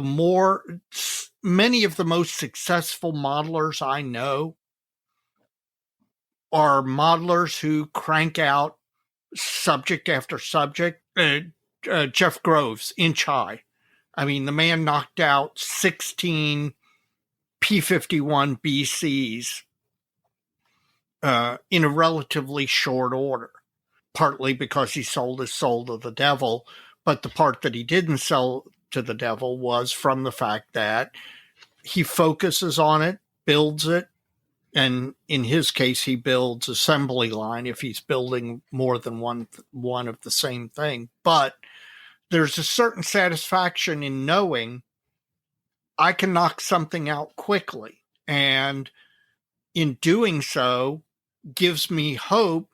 many of the most successful modelers I know are modelers who crank out subject after subject. Jeff Groves, Inch High. I mean, the man knocked out 16 P-51 BCs in a relatively short order, partly because he sold his soul to the devil, but the part that he didn't sell to the devil was from the fact that he focuses on it, builds it, and in his case, he builds assembly line if he's building more than one of the same thing. But there's a certain satisfaction in knowing I can knock something out quickly, and in doing so gives me hope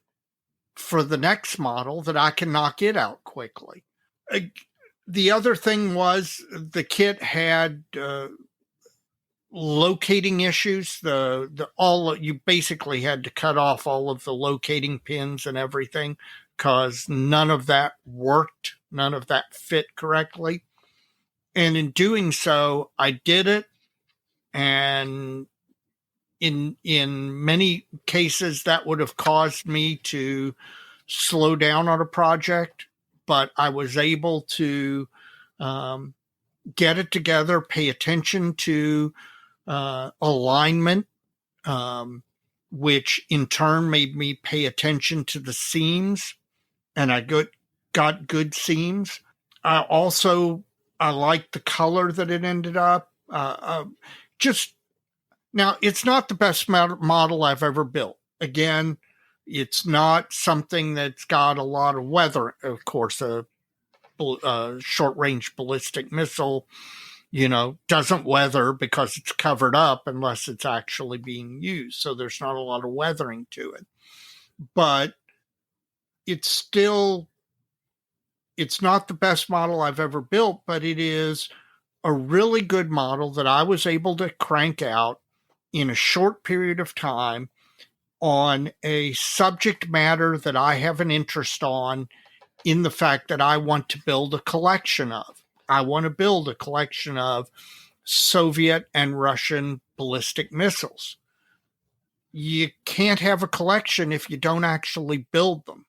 for the next model that I can knock it out quickly. The other thing was the kit had locating issues. You basically had to cut off all of the locating pins and everything because none of that worked, none of that fit correctly. And in doing so, I did it, and in many cases that would have caused me to slow down on a project, but I was able to get it together, pay attention to alignment, which in turn made me pay attention to the seams, and I got good seams. I liked the color that it ended up. Now, it's not the best model I've ever built. Again, it's not something that's got a lot of weather. Of course, a short-range ballistic missile, doesn't weather because it's covered up unless it's actually being used. So there's not a lot of weathering to it. But it's not the best model I've ever built, but it is a really good model that I was able to crank out in a short period of time on a subject matter that I have an interest on, in the fact that I want to build a collection of. I want to build a collection of Soviet and Russian ballistic missiles. You can't have a collection if you don't actually build them.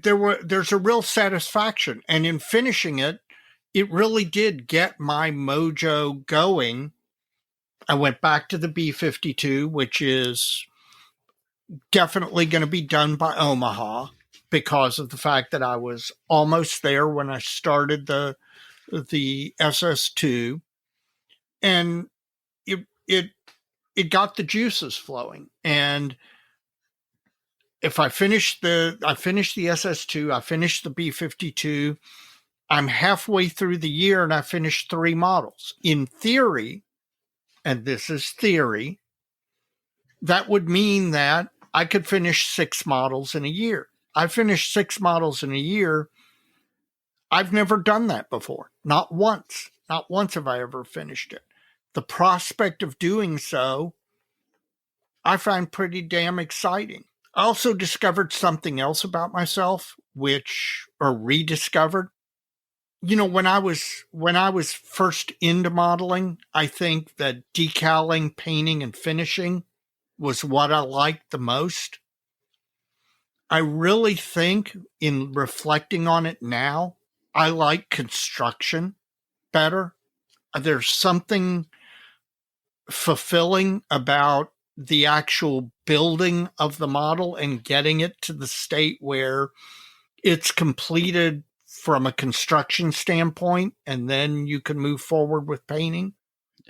There's a real satisfaction, and in finishing it, it really did get my mojo going. I went back to the B-52, which is definitely going to be done by Omaha because of the fact that I was almost there when I started the SS2, and it it got the juices flowing. And if I finish the SS2, I finished the B-52, I'm halfway through the year and I finished 3 models. In theory, and this is theory, that would mean that I could finish 6 models in a year. I finished 6 models in a year. I've never done that before. Not once. Not once have I ever finished it. The prospect of doing so, I find pretty damn exciting. I also discovered something else about myself, rediscovered. You know, when I was first into modeling, I think that decaling, painting, and finishing was what I liked the most. I really think, in reflecting on it now, I like construction better. There's something fulfilling about the actual building of the model and getting it to the state where it's completed from a construction standpoint, and then you can move forward with painting.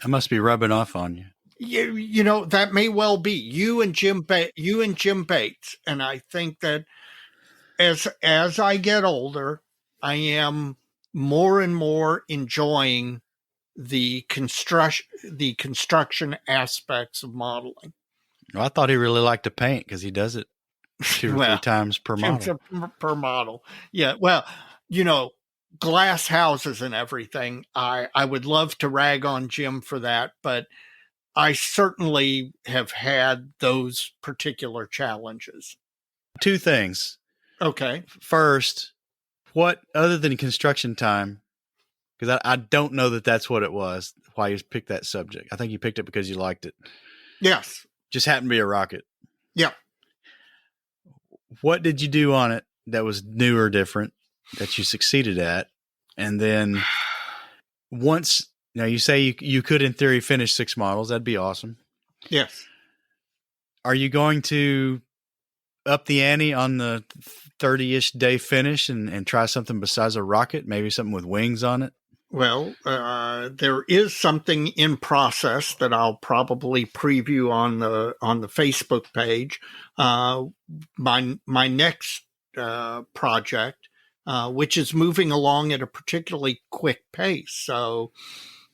I must be rubbing off on you. You know, that may well be you and Jim Bates. And I think that as I get older, I am more and more enjoying the construction aspects of modeling. Well, I thought he really liked to paint because he does it 2 or 3 times per model. Per model. Yeah. Well, you know, glass houses and everything. I would love to rag on Jim for that, but I certainly have had those particular challenges. 2 things. Okay. First, what other than construction time? Because I don't know that that's what it was, why you picked that subject. I think you picked it because you liked it. Yes. Just happened to be a rocket. Yeah. What did you do on it that was new or different that you succeeded at? And then once, now you say you could in theory finish 6 models. That'd be awesome. Yes. Are you going to up the ante on the 30-ish day finish and try something besides a rocket, maybe something with wings on it? Well, there is something in process that I'll probably preview on the Facebook page. My next project, which is moving along at a particularly quick pace. So,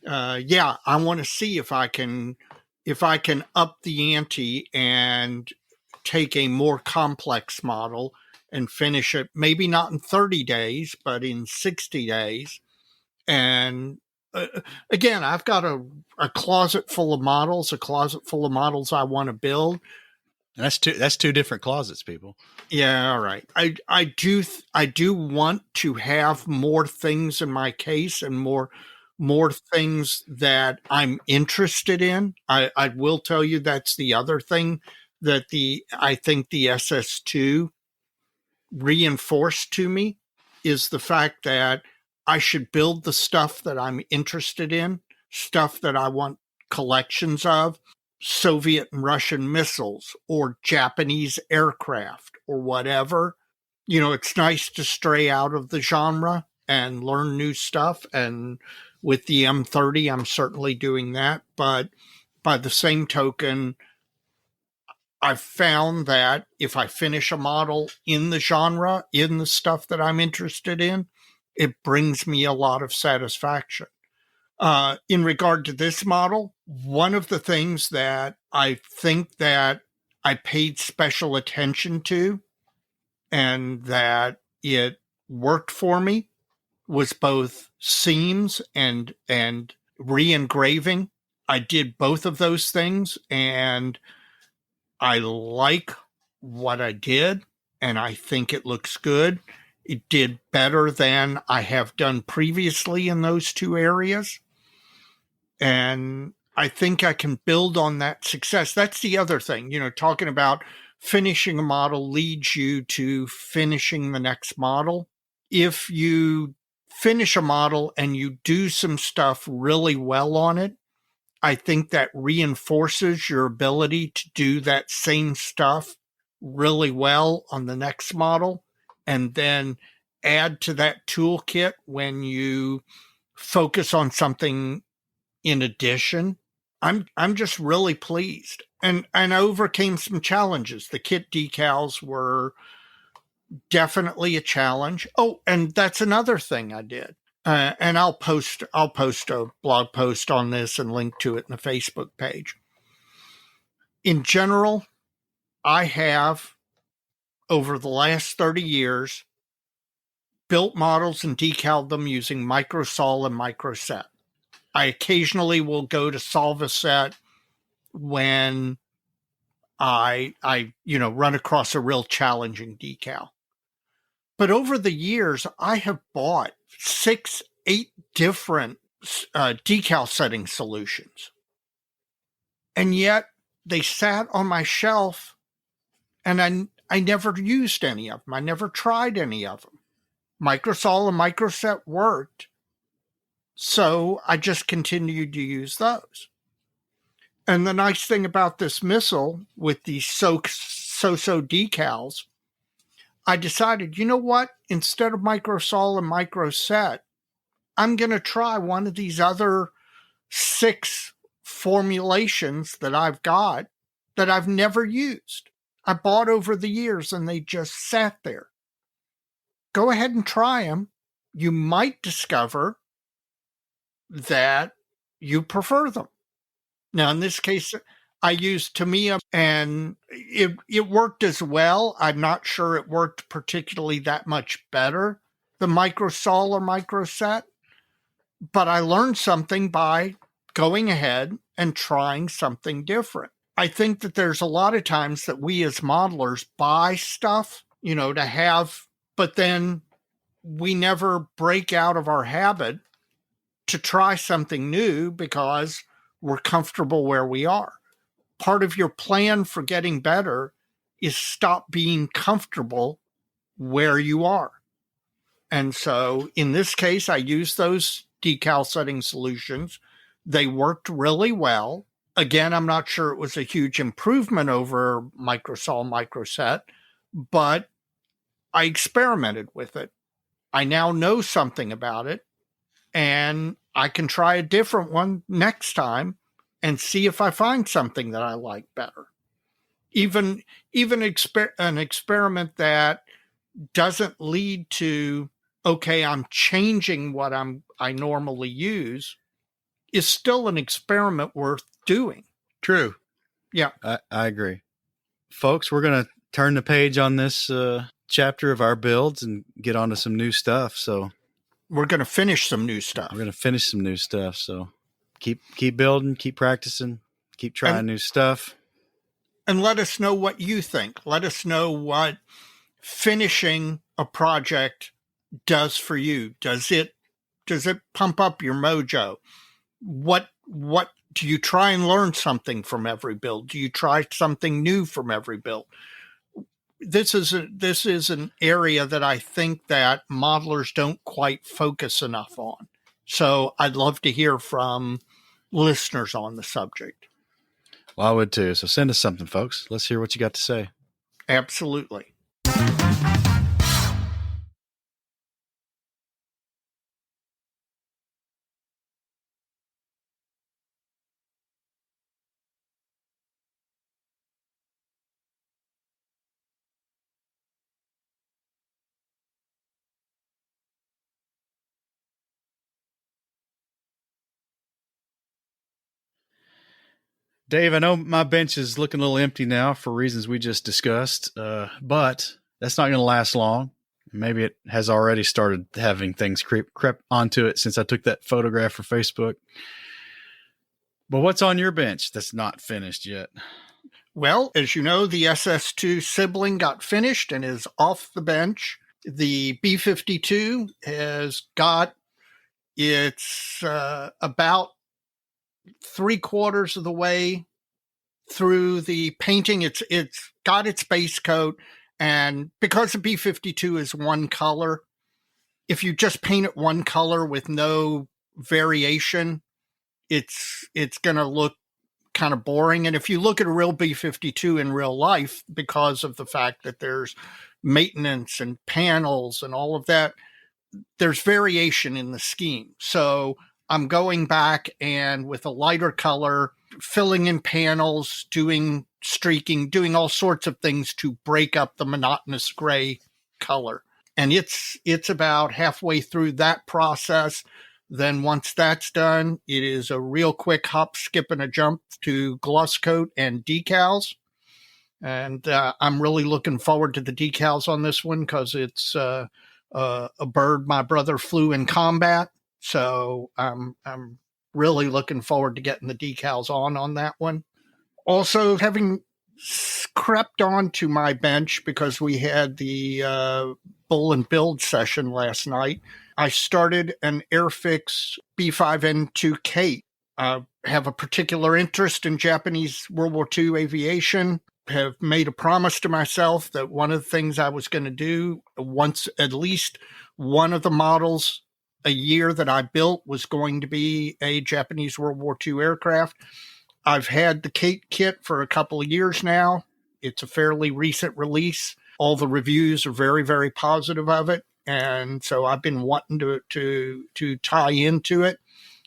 yeah, I want to see if I can up the ante and take a more complex model and finish it, maybe not in 30 days, but in 60 days. And again, I've got a closet full of models, I want to build. And that's two different closets, people. Yeah, all right. I do want to have more things in my case and more things that I'm interested in. I will tell you that's the other thing that I think the SS2 reinforced to me is the fact that I should build the stuff that I'm interested in, stuff that I want collections of, Soviet and Russian missiles or Japanese aircraft or whatever. You know, it's nice to stray out of the genre and learn new stuff. And with the M30, I'm certainly doing that. But by the same token, I've found that if I finish a model in the genre, in the stuff that I'm interested in, it brings me a lot of satisfaction. In regard to this model, one of the things that I think that I paid special attention to and that it worked for me was both seams and re-engraving. I did both of those things and I like what I did and I think it looks good. It did better than I have done previously in those 2 areas. And I think I can build on that success. That's the other thing, you know, talking about finishing a model leads you to finishing the next model. If you finish a model and you do some stuff really well on it, I think that reinforces your ability to do that same stuff really well on the next model. And then add to that toolkit when you focus on something in addition. I'm just really pleased. And I overcame some challenges. The kit decals were definitely a challenge. Oh, and that's another thing I did. And I'll post a blog post on this and link to it in the Facebook page. In general, I have, over the last 30 years, built models and decaled them using microsol and microset. I occasionally will go to solve a set when I run across a real challenging decal. But over the years, I have bought 6, 8 different decal setting solutions. And yet they sat on my shelf and I never used any of them. I never tried any of them. Microsol and microset worked. So I just continued to use those. And the nice thing about this missile with these so-so decals, I decided, you know what? Instead of microsol and microset, I'm going to try one of these other 6 formulations that I've got that I've never used. I bought over the years and they just sat there. Go ahead and try them. You might discover that you prefer them. Now, in this case, I used Tamiya and it worked as well. I'm not sure it worked particularly that much better than microsol or microset, but I learned something by going ahead and trying something different. I think that there's a lot of times that we as modelers buy stuff, to have, but then we never break out of our habit to try something new because we're comfortable where we are. Part of your plan for getting better is stop being comfortable where you are. And so in this case, I used those decal setting solutions. They worked really well. Again, I'm not sure it was a huge improvement over microsol microset, but I experimented with it. I now know something about it, and I can try a different one next time and see if I find something that I like better. Even an experiment that doesn't lead to, okay, I'm changing what I normally use, is still an experiment worth doing. True. Yeah. I agree. Folks, we're going to turn the page on this chapter of our builds and get on to some new stuff. So we're going to finish some new stuff. So keep building, keep practicing, keep trying new stuff. And let us know what you think. Let us know what finishing a project does for you. Does it pump up your mojo? What do you try and learn something from every build? Do you try something new from every build? This is an area that I think that modelers don't quite focus enough on. So I'd love to hear from listeners on the subject. Well, I would too. So send us something, folks. Let's hear what you got to say. Absolutely. Dave, I know my bench is looking a little empty now for reasons we just discussed, but that's not going to last long. Maybe it has already started having things creep onto it since I took that photograph for Facebook. But what's on your bench that's not finished yet? Well, as you know, the SS2 sibling got finished and is off the bench. The B-52 has got its about 3/4 of the way through the painting. It's got its base coat, and because the B-52 is one color, if you just paint it one color with no variation, it's going to look kind of boring. And if you look at a real B-52 in real life, because of the fact that there's maintenance and panels and all of that, there's variation in the scheme. So I'm going back and with a lighter color, filling in panels, doing streaking, doing all sorts of things to break up the monotonous gray color. And it's about halfway through that process. Then once that's done, it is a real quick hop, skip, and a jump to gloss coat and decals. And I'm really looking forward to the decals on this one because it's a bird my brother flew in combat. So I'm really looking forward to getting the decals on that one. Also, having crept onto my bench because we had the bull and build session last night, I started an Airfix B5N2 Kate. I have a particular interest in Japanese World War II aviation. Have made a promise to myself that one of the things I was going to do once, at least one of the models a year that I built was going to be a Japanese World War II aircraft. I've had the Kate kit for a couple of years now. It's a fairly recent release. All the reviews are very, very positive of it. And so I've been wanting to tie into it.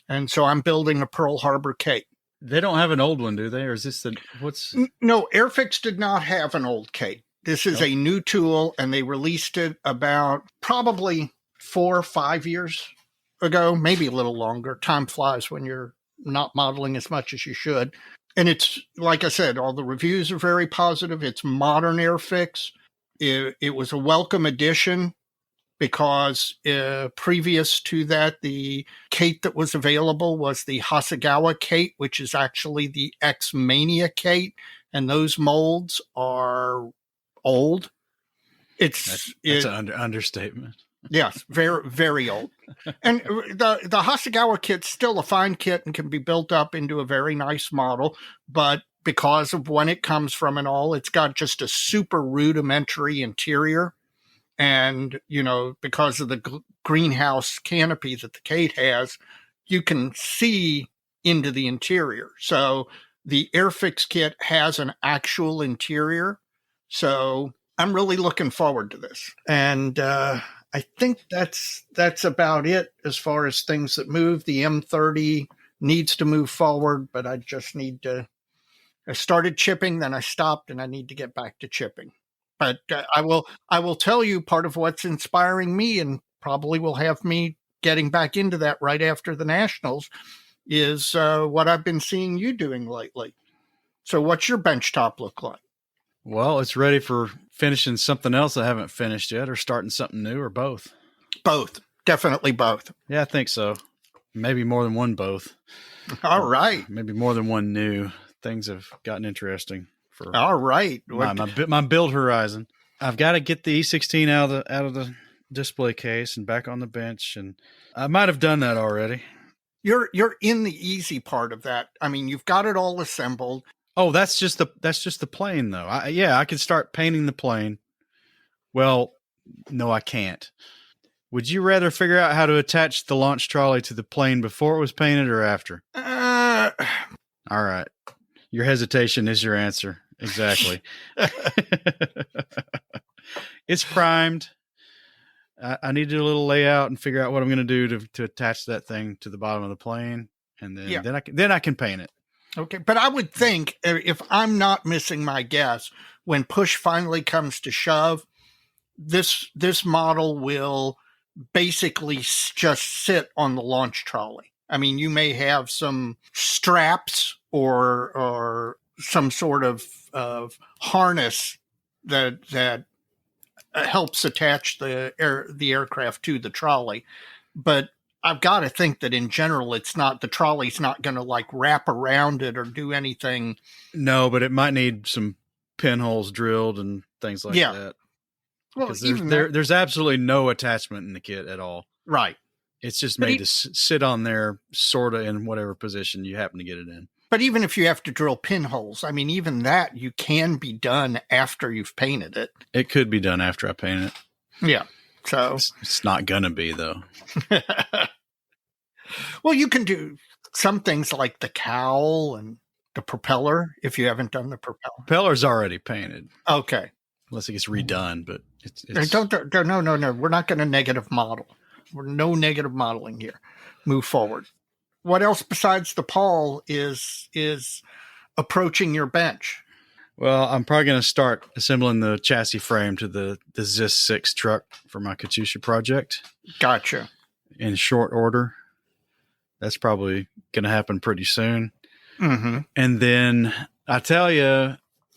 And so I'm building a Pearl Harbor Kate. They don't have an old one, do they? Or is this what's? No, Airfix did not have an old Kate. This is a new tool, and they released it about probably 4 or 5 years ago, maybe a little longer. Time flies when you're not modeling as much as you should. And it's, like I said, all the reviews are very positive. It's modern Airfix. It was a welcome addition because previous to that, the Kate that was available was the Hasegawa Kate, which is actually the X-Mania Kate. And those molds are old. That's an understatement. Yes, very, very old. And the Hasegawa kit's still a fine kit and can be built up into a very nice model. But because of when it comes from and all, it's got just a super rudimentary interior. And, because of the greenhouse canopy that the Kate has, you can see into the interior. So the Airfix kit has an actual interior. So I'm really looking forward to this. And I think that's about it as far as things that move. The M30 needs to move forward, but I just need to. I started chipping, then I stopped, and I need to get back to chipping. But I will tell you part of what's inspiring me, and probably will have me getting back into that right after the Nationals, is what I've been seeing you doing lately. So what's your benchtop look like? Well, it's ready for finishing something else I haven't finished yet, or starting something new, or both. Both. Definitely both. Yeah, I think so. Maybe more than one both. All right. Maybe more than one new. Things have gotten interesting. All right. My build horizon. I've got to get the E16 out of the display case and back on the bench, and I might have done that already. You're in the easy part of that. I mean, you've got it all assembled. Oh, that's just the plane, though. I could start painting the plane. Well, no, I can't. Would you rather figure out how to attach the launch trolley to the plane before it was painted or after? All right. Your hesitation is your answer. Exactly. It's primed. I need to do a little layout and figure out what I'm going to do to attach that thing to the bottom of the plane, and then I can paint it. Okay, but I would think, if I'm not missing my guess, when push finally comes to shove, this model will basically just sit on the launch trolley. I mean, you may have some straps or some sort of harness that helps attach the aircraft to the trolley, but I've got to think that in general, the trolley's not going to like wrap around it or do anything. No, but it might need some pinholes drilled and things like that. Well, there's absolutely no attachment in the kit at all. Right. It's just made to sit on there sort of in whatever position you happen to get it in. But even if you have to drill pinholes, I mean, even that you can be done after you've painted it. It could be done after I paint it. Yeah. So it's not going to be, though. Well, you can do some things like the cowl and the propeller if you haven't done the propeller. Propeller's already painted. Okay. Unless it gets redone, but it's... No. We're not going to negative model. We're no negative modeling here. Move forward. what else besides the Paul is approaching your bench? Well, I'm probably going to start assembling the chassis frame to the Zis 6 truck for my Katusha project. Gotcha. In short order. That's probably going to happen pretty soon. Mm-hmm. And then I tell you,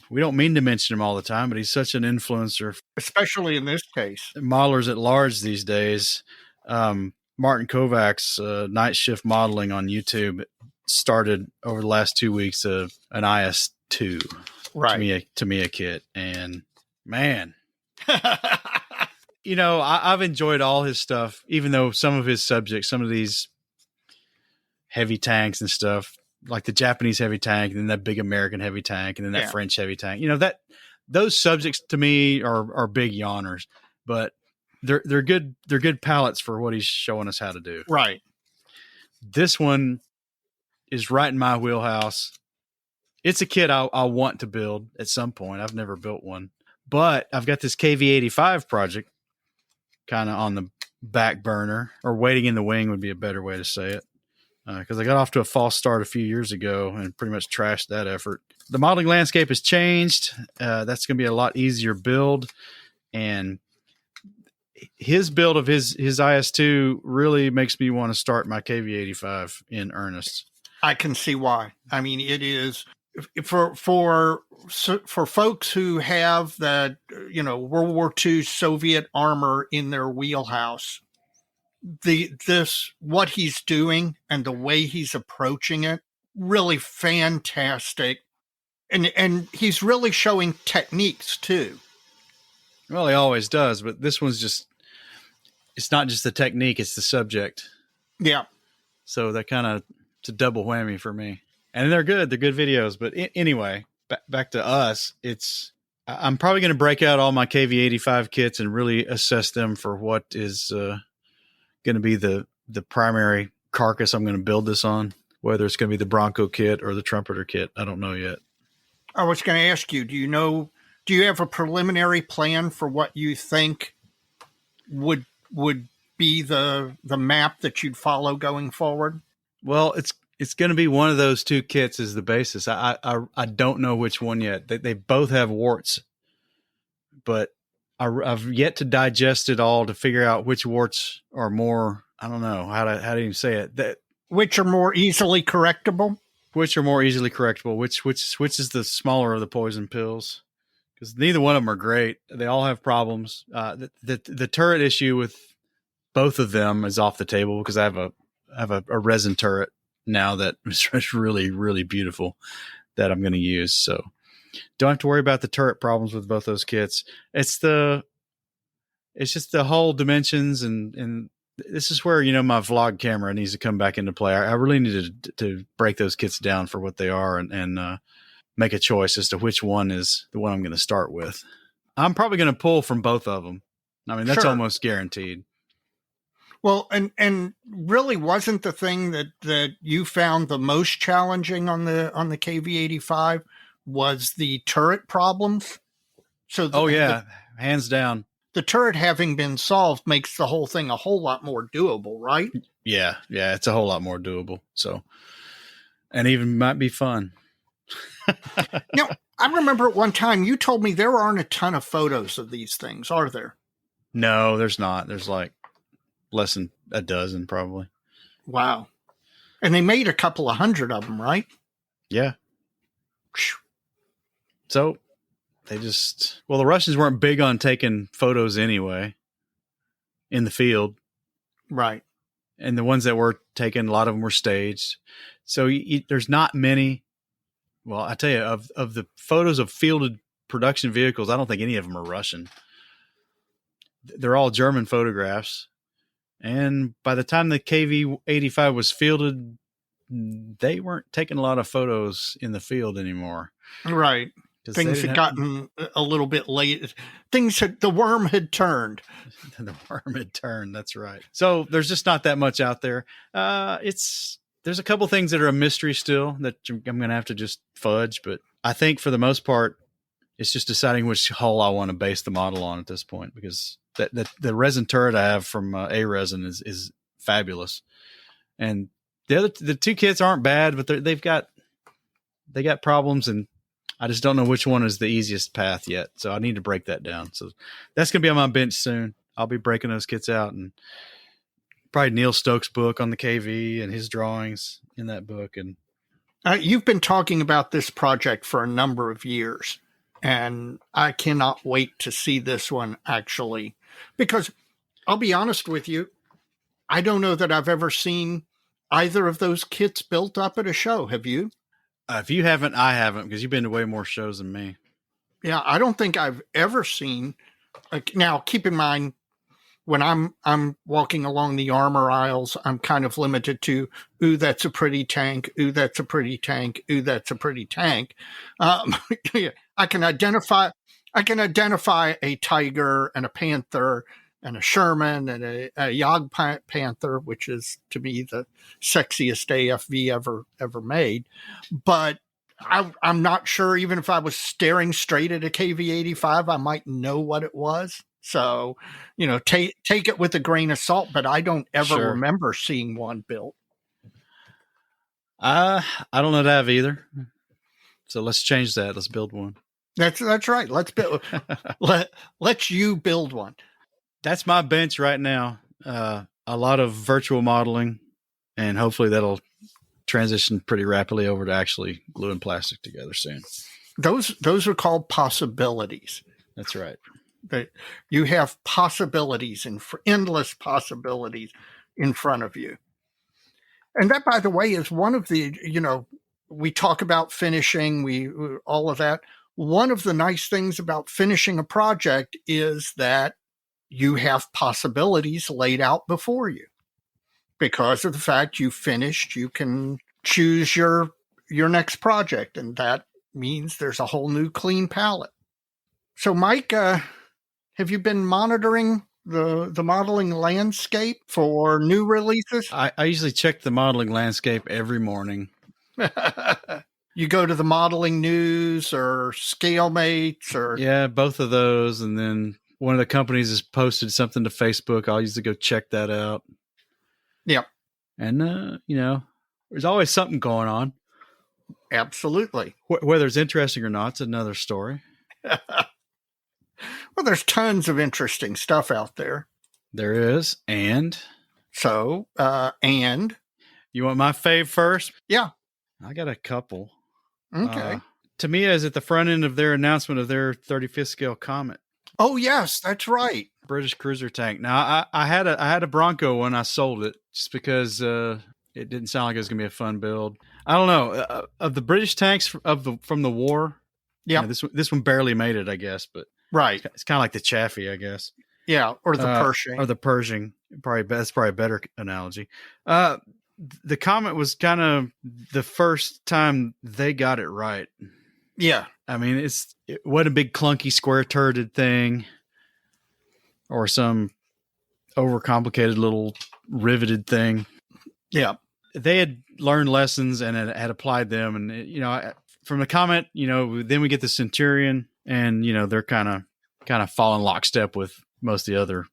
we don't mean to mention him all the time, but he's such an influencer. Especially in this case. Modelers at large these days. Martin Kovac's Night Shift Modeling on YouTube started over the last 2 weeks of an IS-2 Tamiya kit. And man, I've enjoyed all his stuff, even though some of his subjects, some of these heavy tanks and stuff, like the Japanese heavy tank, and then that big American heavy tank, and then that French heavy tank, those subjects to me are big yawners, but they're good palettes for what he's showing us how to do. Right. This one is right in my wheelhouse. It's a kit I want to build at some point. I've never built one, but I've got this KV85 project kind of on the back burner, or waiting in the wing would be a better way to say it. Because I got off to a false start a few years ago and pretty much trashed that effort. The modeling landscape has changed. That's going to be a lot easier build. And his build of his IS-2 really makes me want to start my KV-85 in earnest. I can see why. I mean, it is for folks who have that, World War II Soviet armor in their wheelhouse. What he's doing and the way he's approaching it, really fantastic. And he's really showing techniques too. Well, he always does, but this one's it's not just the technique, it's the subject. Yeah. So that it's a double whammy for me. And they're good videos. But anyway, back to us, I'm probably going to break out all my KV-85 kits and really assess them for what is going to be the primary carcass I'm going to build this on, whether it's going to be the Bronco kit or the Trumpeter kit. I don't know yet. I was going to ask you, do you have a preliminary plan for what you think would be the map that you'd follow going forward? Well, it's going to be one of those two kits as the basis. I don't know which one yet. They both have warts, but I've yet to digest it all to figure out which warts are more. I don't know how to even say it. Which are more easily correctable. Which is the smaller of the poison pills? Because neither one of them are great. They all have problems. The turret issue with both of them is off the table because I have a resin turret now that is really, really beautiful that I'm going to use. So don't have to worry about the turret problems with both those kits. It's just the whole dimensions, and this is where, my vlog camera needs to come back into play. I really need to break those kits down for what they are and make a choice as to which one is the one I'm going to start with. I'm probably going to pull from both of them. I mean, that's almost guaranteed. Well, and really wasn't the thing that you found the most challenging on the KV-85 was the turret problems. So hands down. The turret having been solved makes the whole thing a whole lot more doable, right? Yeah, it's a whole lot more doable. So, and even might be fun. Now, I remember at one time you told me there aren't a ton of photos of these things, are there? No, there's not. There's like less than a dozen, probably. Wow. And they made a couple of hundred of them, right? Yeah. So the Russians weren't big on taking photos anyway in the field. Right. And the ones that were taken, a lot of them were staged. So there's not many. Well, I tell you, of the photos of fielded production vehicles, I don't think any of them are Russian. They're all German photographs. And by the time the KV-85 was fielded, they weren't taking a lot of photos in the field anymore. Right. Things had gotten a little bit late. The worm had turned. The worm had turned. That's right. So there's just not that much out there. There's a couple things that are a mystery still that I'm going to have to just fudge. But I think for the most part, it's just deciding which hull I want to base the model on at this point, because the resin turret I have from A-Resin is fabulous. And the two kits aren't bad, but they got problems, and I just don't know which one is the easiest path yet. So I need to break that down. So that's going to be on my bench soon. I'll be breaking those kits out, and probably Neil Stokes' book on the KV and his drawings in that book. And you've been talking about this project for a number of years, and I cannot wait to see this one actually, because I'll be honest with you, I don't know that I've ever seen either of those kits built up at a show. Have you? If you haven't, I haven't, because you've been to way more shows than me. Yeah, I don't think I've ever seen. Now, keep in mind, when I'm walking along the armor aisles, I'm kind of limited to, ooh, that's a pretty tank. Ooh, that's a pretty tank. Ooh, that's a pretty tank. I can identify a tiger and a panther and a Sherman and a Yog Panther, which is to me the sexiest AFV ever made. But I'm not sure, even if I was staring straight at a KV-85, I might know what it was. So, take it with a grain of salt, but I don't ever remember seeing one built. I don't know that either. So let's change that. Let's build one. That's right. Let's build. Let's you build one. That's my bench right now. A lot of virtual modeling, and hopefully that'll transition pretty rapidly over to actually gluing plastic together soon. Those are called possibilities. That's right. You have possibilities and endless possibilities in front of you. And that, by the way, is one of the, we talk about finishing, all of that. One of the nice things about finishing a project is that you have possibilities laid out before you. Because of the fact you finished, you can choose your next project, and that means there's a whole new clean palette. So, Mike, have you been monitoring the modeling landscape for new releases? I usually check the modeling landscape every morning. You go to the modeling news or ScaleMates or... Yeah, both of those. And then one of the companies has posted something to Facebook. I'll usually go check that out. Yep. And, there's always something going on. Absolutely. Whether it's interesting or not, it's another story. Well, there's tons of interesting stuff out there. There is. And? So, and? You want my fave first? Yeah. I got a couple. Okay. Tamiya is at the front end of their announcement of their 35th scale Comet. Oh, yes, that's right. British cruiser tank. Now, I had a Bronco when I sold it just because it didn't sound like it was going to be a fun build. I don't know. Of the British tanks from the war, yeah, this one barely made it, I guess. But right, it's kind of like the Chaffee, I guess. Yeah, or the Pershing. Or the Pershing. That's probably a better analogy. The Comet was kind of the first time they got it right. Yeah. I mean, it wasn't a big clunky square turreted thing or some overcomplicated little riveted thing. Yeah. They had learned lessons and had applied them. And, from the Comet, then we get the Centurion, and, they're kind of falling lockstep with most of the other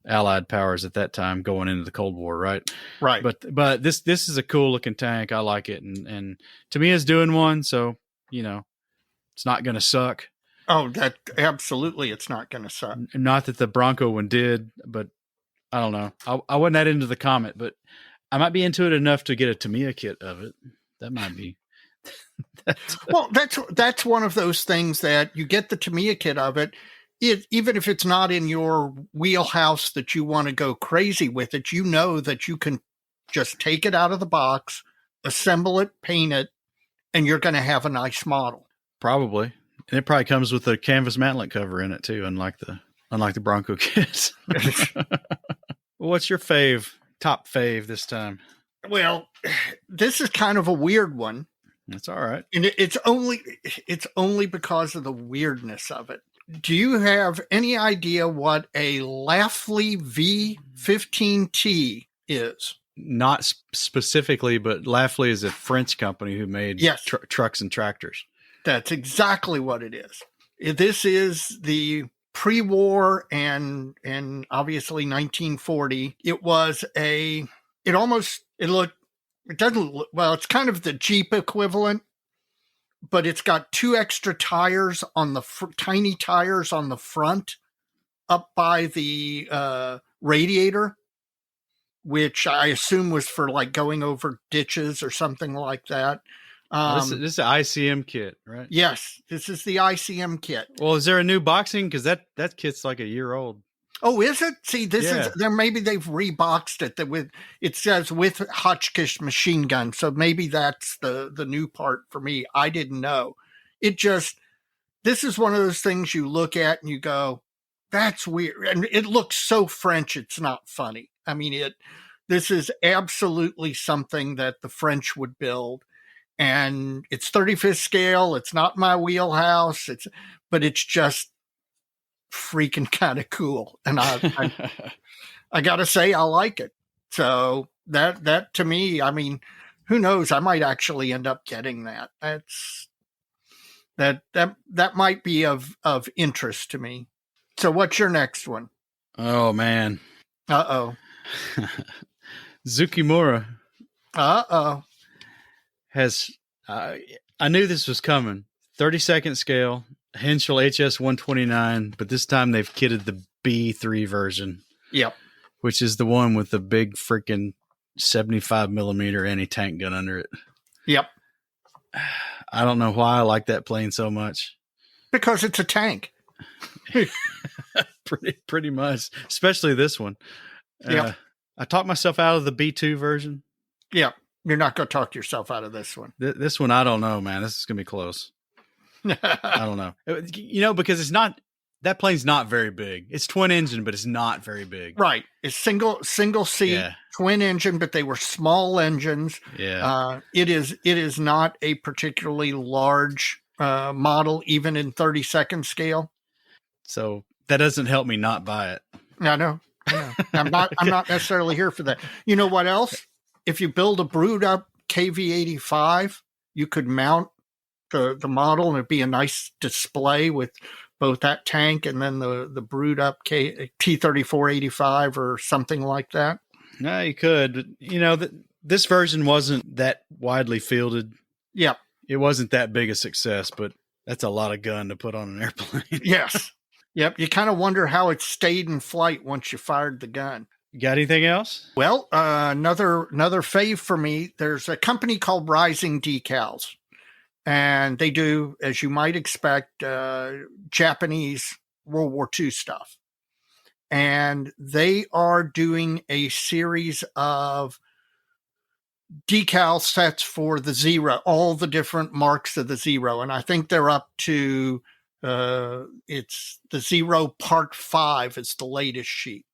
Allied powers at that time going into the Cold War, right? Right. But this is a cool looking tank. I like it, and Tamiya's doing one, so it's not going to suck. Oh, that absolutely, it's not going to suck. Not that the Bronco one did, but I don't know. I wasn't that into the Comet, but I might be into it enough to get a Tamiya kit of it. That might be. Well, that's one of those things that you get the Tamiya kit of it. Even if it's not in your wheelhouse that you want to go crazy with it, that you can just take it out of the box, assemble it, paint it, and you're going to have a nice model. Probably. And it probably comes with a canvas mantlet cover in it too, unlike the Bronco kits. What's your top fave this time? Well, this is kind of a weird one. That's all right. And it's only because of the weirdness of it. Do you have any idea what a Lafley V15T is? Not specifically, but Lafley is a French company who made trucks and tractors. That's exactly what it is. This is the pre-war and obviously 1940. It looked It doesn't look, well, it's kind of the Jeep equivalent, but it's got 2 extra tires on the tiny tires on the front up by the radiator, which I assume was for like going over ditches or something like that. This is an ICM kit, right? Yes, this is the ICM kit. Well, is there a new boxing? Because that kit's like a year old. Oh, is it? See, this is there. Maybe they've reboxed it. It says with Hotchkiss machine gun, so maybe that's the new part for me. I didn't know. This is one of those things you look at and you go, "That's weird," and it looks so French. It's not funny. I mean, this is absolutely something that the French would build, and it's 35th scale. It's not my wheelhouse. But it's just freaking kind of cool, and I gotta say I like it. So that to me, I mean, who knows? I might actually end up getting that. That might be of interest to me. So what's your next one? Oh man. Tsukimura. Has I knew this was coming. 32nd scale. Henschel HS 129, but this time they've kitted the B3 version. Yep. Which is the one with the big freaking 75 millimeter anti-tank gun under it. Yep. I don't know why I like that plane so much. Because it's a tank. pretty much, especially this one. Yeah. I talked myself out of the B2 version. Yeah. You're not going to talk yourself out of this one. This one, I don't know, man. This is going to be close. I don't know. Because that plane's not very big. It's twin engine, but it's not very big. Right. It's single seat, twin engine, but they were small engines. Yeah. It is not a particularly large model, even in 32nd scale. So that doesn't help me not buy it. I know. I'm not necessarily here for that. You know what else? If you build a brewed up KV-85, you could mount the model, and it'd be a nice display with both that tank and then the brewed up T-34-85 or something like that. No, you could. This version wasn't that widely fielded. Yep. It wasn't that big a success, but that's a lot of gun to put on an airplane. Yes. Yep. You kind of wonder how it stayed in flight once you fired the gun. You got anything else? Well, another fave for me. There's a company called Rising Decals. And they do, as you might expect, Japanese World War II stuff. And they are doing a series of decal sets for the Zero, all the different marks of the Zero. And I think they're up to, it's the Zero Part 5 is the latest sheet.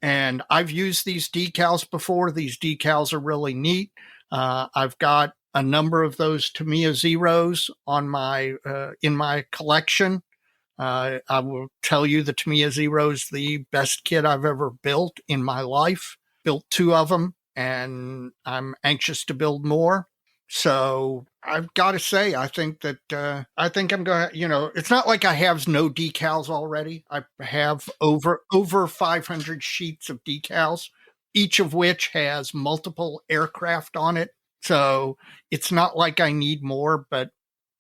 And I've used these decals before. These decals are really neat. I've got a number of those Tamiya Zeros on my in my collection. I will tell you the Tamiya Zero is the best kit I've ever built in my life. Built 2 of them, and I'm anxious to build more. So I've got to say, I think I'm going to, it's not like I have no decals already. I have over 500 sheets of decals, each of which has multiple aircraft on it. So it's not like I need more, but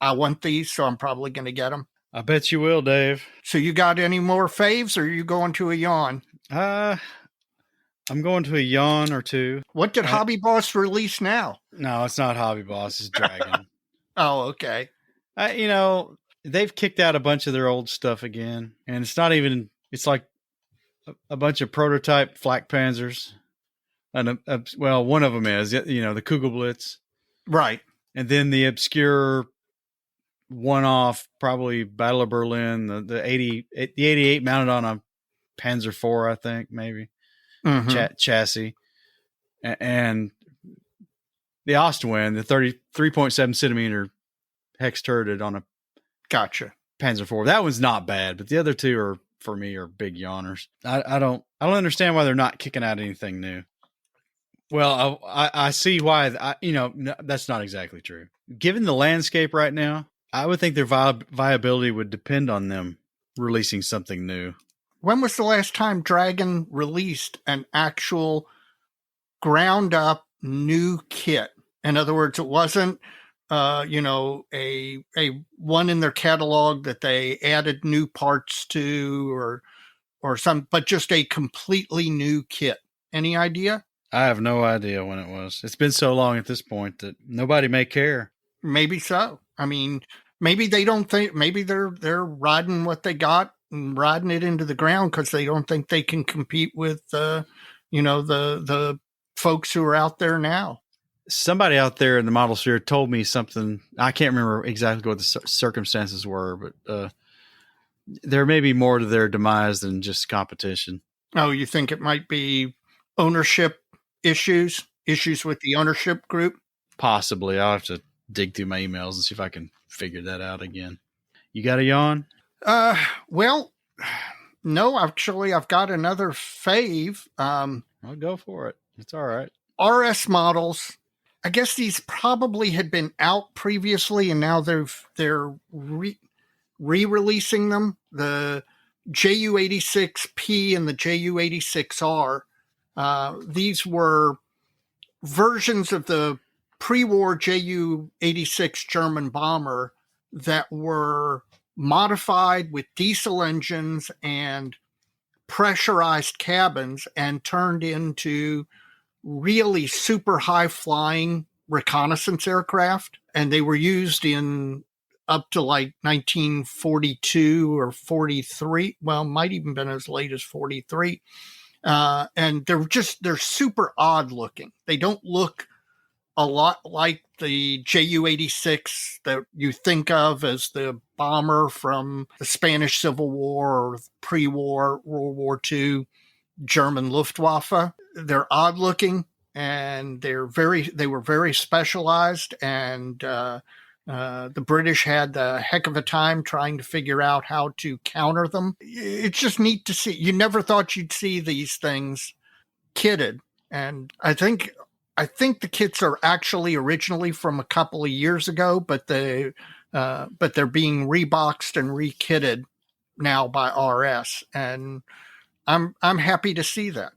I want these, so I'm probably going to get them. I bet you will, Dave. So you got any more faves, or are you going to a yawn? I'm going to a yawn or two. What did Hobby Boss release now? No, it's not Hobby Boss. It's Dragon. Oh, okay. They've kicked out a bunch of their old stuff again, and it's not even. It's like a bunch of prototype flak panzers. And one of them is, the Kugelblitz. Right. And then the obscure one-off, probably Battle of Berlin, the 88 mounted on a Panzer IV, I think, maybe, chassis. And the Ostwind, the 33.7 centimeter hex turreted on a Gotcha Panzer IV. That one's not bad, but the other two are, for me, are big yawners. I don't understand why they're not kicking out anything new. Well, I see why. That's not exactly true. Given the landscape right now, I would think their viability would depend on them releasing something new. When was the last time Dragon released an actual ground-up new kit. In other words, it wasn't, a one in their catalog that they added new parts to or some, but just a completely new kit. Any idea? I have no idea when it was. It's been so long at this point that nobody may care. Maybe so. I mean, maybe they don't think. Maybe they're riding what they got and riding it into the ground because they don't think they can compete with the folks who are out there now. Somebody out there in the model sphere told me something. I can't remember exactly what the circumstances were, but there may be more to their demise than just competition. Oh, you think it might be ownership issues with the ownership group? Possibly. I'll have to dig through my emails and see if I can figure that out again. You got a yawn? Well, no, actually, I've got another fave. I'll go for it. It's all right. RS models. I guess these probably had been out previously, and now they're re-releasing them. The JU-86P and the JU-86R. These were versions of the pre-war Ju-86 German bomber that were modified with diesel engines and pressurized cabins and turned into really super high flying reconnaissance aircraft. And they were used in up to like 1942 or 43. Well, might even been as late as 43. And they're super odd looking. They don't look a lot like the Ju-86 that you think of as the bomber from the Spanish Civil War or pre-war World War II German Luftwaffe. They're odd looking and they were very specialized, and the British had a heck of a time trying to figure out how to counter them. It's just neat to see. You never thought you'd see these things kitted, and I think the kits are actually originally from a couple of years ago, but they're being reboxed and rekitted now by RS, and I'm happy to see that.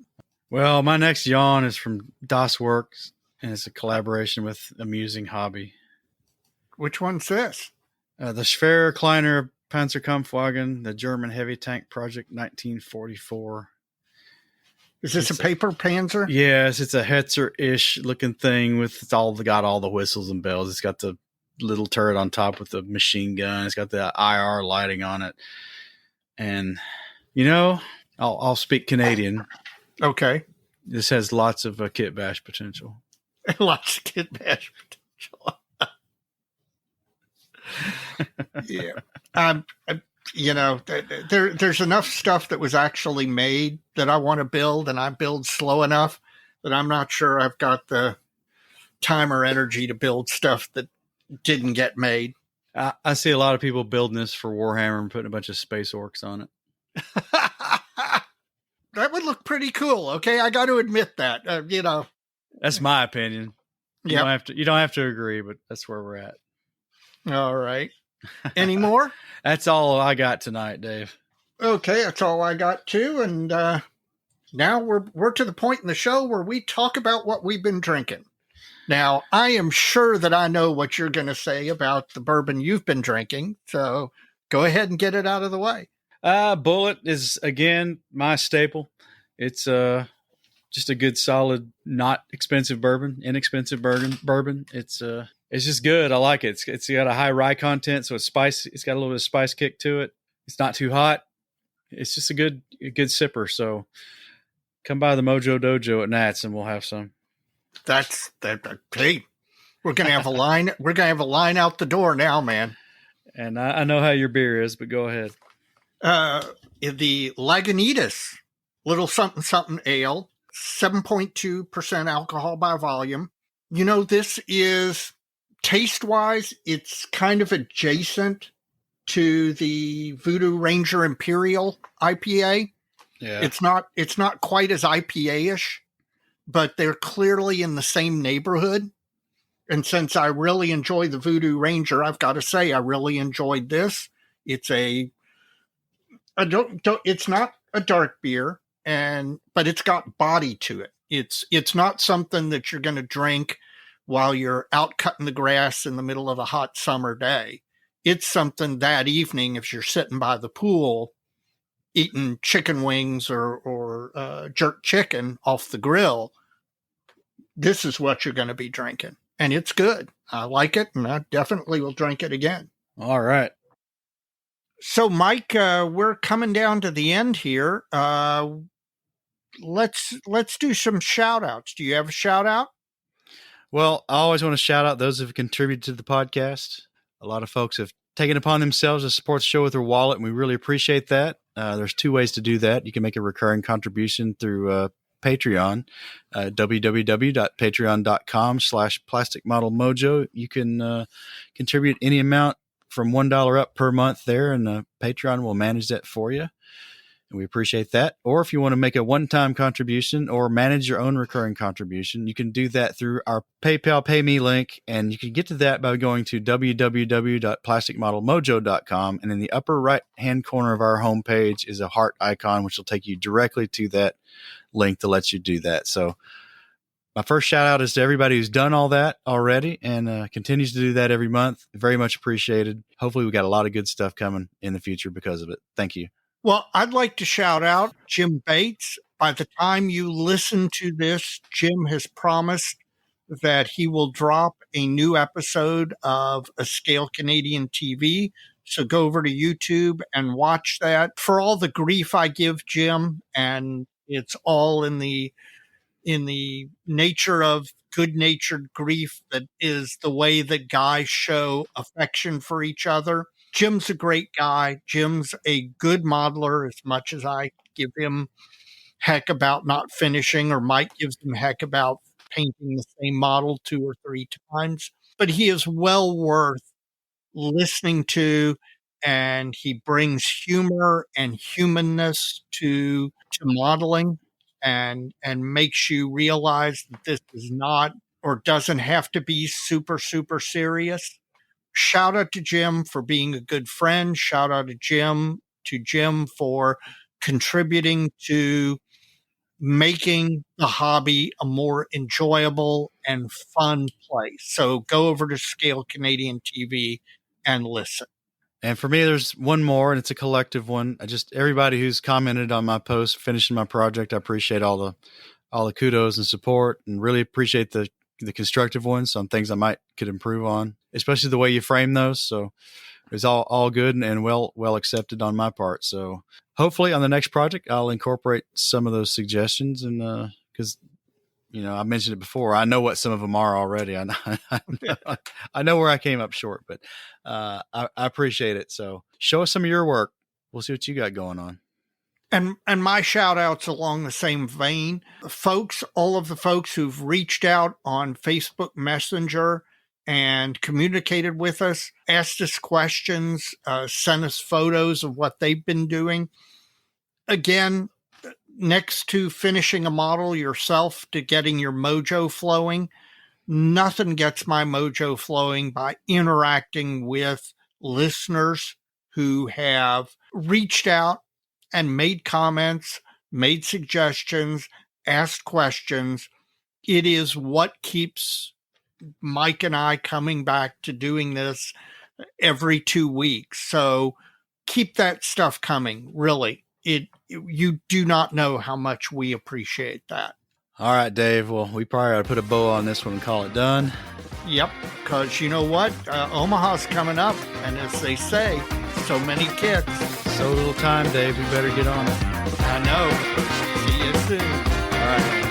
Well, my next yawn is from Das Works, and it's a collaboration with Amusing Hobby. Which one's this? The Schwerer Kleiner Panzerkampfwagen, the German heavy tank project, 1944. Is this a paper Panzer? Yes, it's a Hetzer-ish looking thing with all the whistles and bells. It's got the little turret on top with the machine gun. It's got the IR lighting on it. And, I'll speak Canadian. Okay. This has lots of kit bash potential. Lots of kit bash potential. Yeah. There's enough stuff that was actually made that I want to build, and I build slow enough that I'm not sure I've got the time or energy to build stuff that didn't get made. I see a lot of people building this for Warhammer and putting a bunch of space orcs on it. That would look pretty cool. Okay, I got to admit that. That's my opinion. You Yeah. don't have to agree, but that's where we're at. All right. Any more? That's all I got tonight, Dave. Okay, that's all I got too. And now we're to the point in the show where we talk about what we've been drinking. Now, I am sure that I know what you're going to say about the bourbon you've been drinking, so go ahead and get it out of the way. Bullet is, again, my staple. It's just a good, solid, not expensive bourbon, inexpensive bourbon. It's just good. I like it. It's got a high rye content, so it's spicy. It's got a little bit of spice kick to it. It's not too hot. It's just a good sipper. So come by the Mojo Dojo at Nats and we'll have some. That's that. Hey, we're gonna have a line. We're gonna have a line out the door now, man. And I know how your beer is, but go ahead. The Lagunitas Little Something Ale, 7.2% alcohol by volume. This is taste-wise, it's kind of adjacent to the Voodoo Ranger Imperial IPA. Yeah. It's not quite as IPA-ish, but they're clearly in the same neighborhood. And since I really enjoy the Voodoo Ranger, I've got to say I really enjoyed this. It's it's not a dark beer, but it's got body to it. It's not something that you're going to drink while you're out cutting the grass in the middle of a hot summer day. It's something that evening, if you're sitting by the pool eating chicken wings or jerk chicken off the grill, this is what you're going to be drinking. And it's good. I like it, and I definitely will drink it again. All right. So, Mike, we're coming down to the end here. Let's do some shout outs. Do you have a shout out? Well, I always want to shout out those who have contributed to the podcast. A lot of folks have taken upon themselves to support the show with their wallet, and we really appreciate that. There's 2 ways to do that. You can make a recurring contribution through Patreon, www.patreon.com/plasticmodelmojo. You can contribute any amount from $1 up per month there, and Patreon will manage that for you. And we appreciate that. Or if you want to make a one-time contribution or manage your own recurring contribution, you can do that through our PayPal Pay Me link. And you can get to that by going to www.plasticmodelmojo.com. And in the upper right-hand corner of our homepage is a heart icon, which will take you directly to that link to let you do that. So my first shout out is to everybody who's done all that already and continues to do that every month. Very much appreciated. Hopefully we got a lot of good stuff coming in the future because of it. Thank you. Well, I'd like to shout out Jim Bates. By the time you listen to this, Jim has promised that he will drop a new episode of A Scale Canadian TV. So go over to YouTube and watch that. For all the grief I give Jim, and it's all in the nature of good-natured grief that is the way that guys show affection for each other. Jim's a great guy. Jim's a good modeler, as much as I give him heck about not finishing, or Mike gives him heck about painting the same model 2 or 3 times. But he is well worth listening to, and he brings humor and humanness to modeling and makes you realize that this is not or doesn't have to be super, super serious. Shout out to Jim for being a good friend. Shout out to Jim for contributing to making the hobby a more enjoyable and fun place. So go over to Scale Canadian TV and listen. And for me, there's one more, and it's a collective one. Everybody who's commented on my post, finishing my project, I appreciate all the kudos and support, and really appreciate the constructive ones. Some things I could improve on, especially the way you frame those. So it's all good and well accepted on my part. So hopefully on the next project, I'll incorporate some of those suggestions. And because I mentioned it before, I know what some of them are already. I know where I came up short, but I appreciate it. So show us some of your work. We'll see what you got going on. And my shout outs along the same vein, all of the folks who've reached out on Facebook Messenger and communicated with us, asked us questions, sent us photos of what they've been doing. Again, next to finishing a model yourself to getting your mojo flowing, nothing gets my mojo flowing by interacting with listeners who have reached out and made comments, made suggestions, asked questions. It is what keeps Mike and I coming back to doing this every 2 weeks. So keep that stuff coming, really. You do not know how much we appreciate that. All right, Dave. Well, we probably ought to put a bow on this one and call it done. Yep, because you know what? Omaha's coming up, and as they say, so many kids. So little time, Dave. We better get on it. I know. See you soon. All right.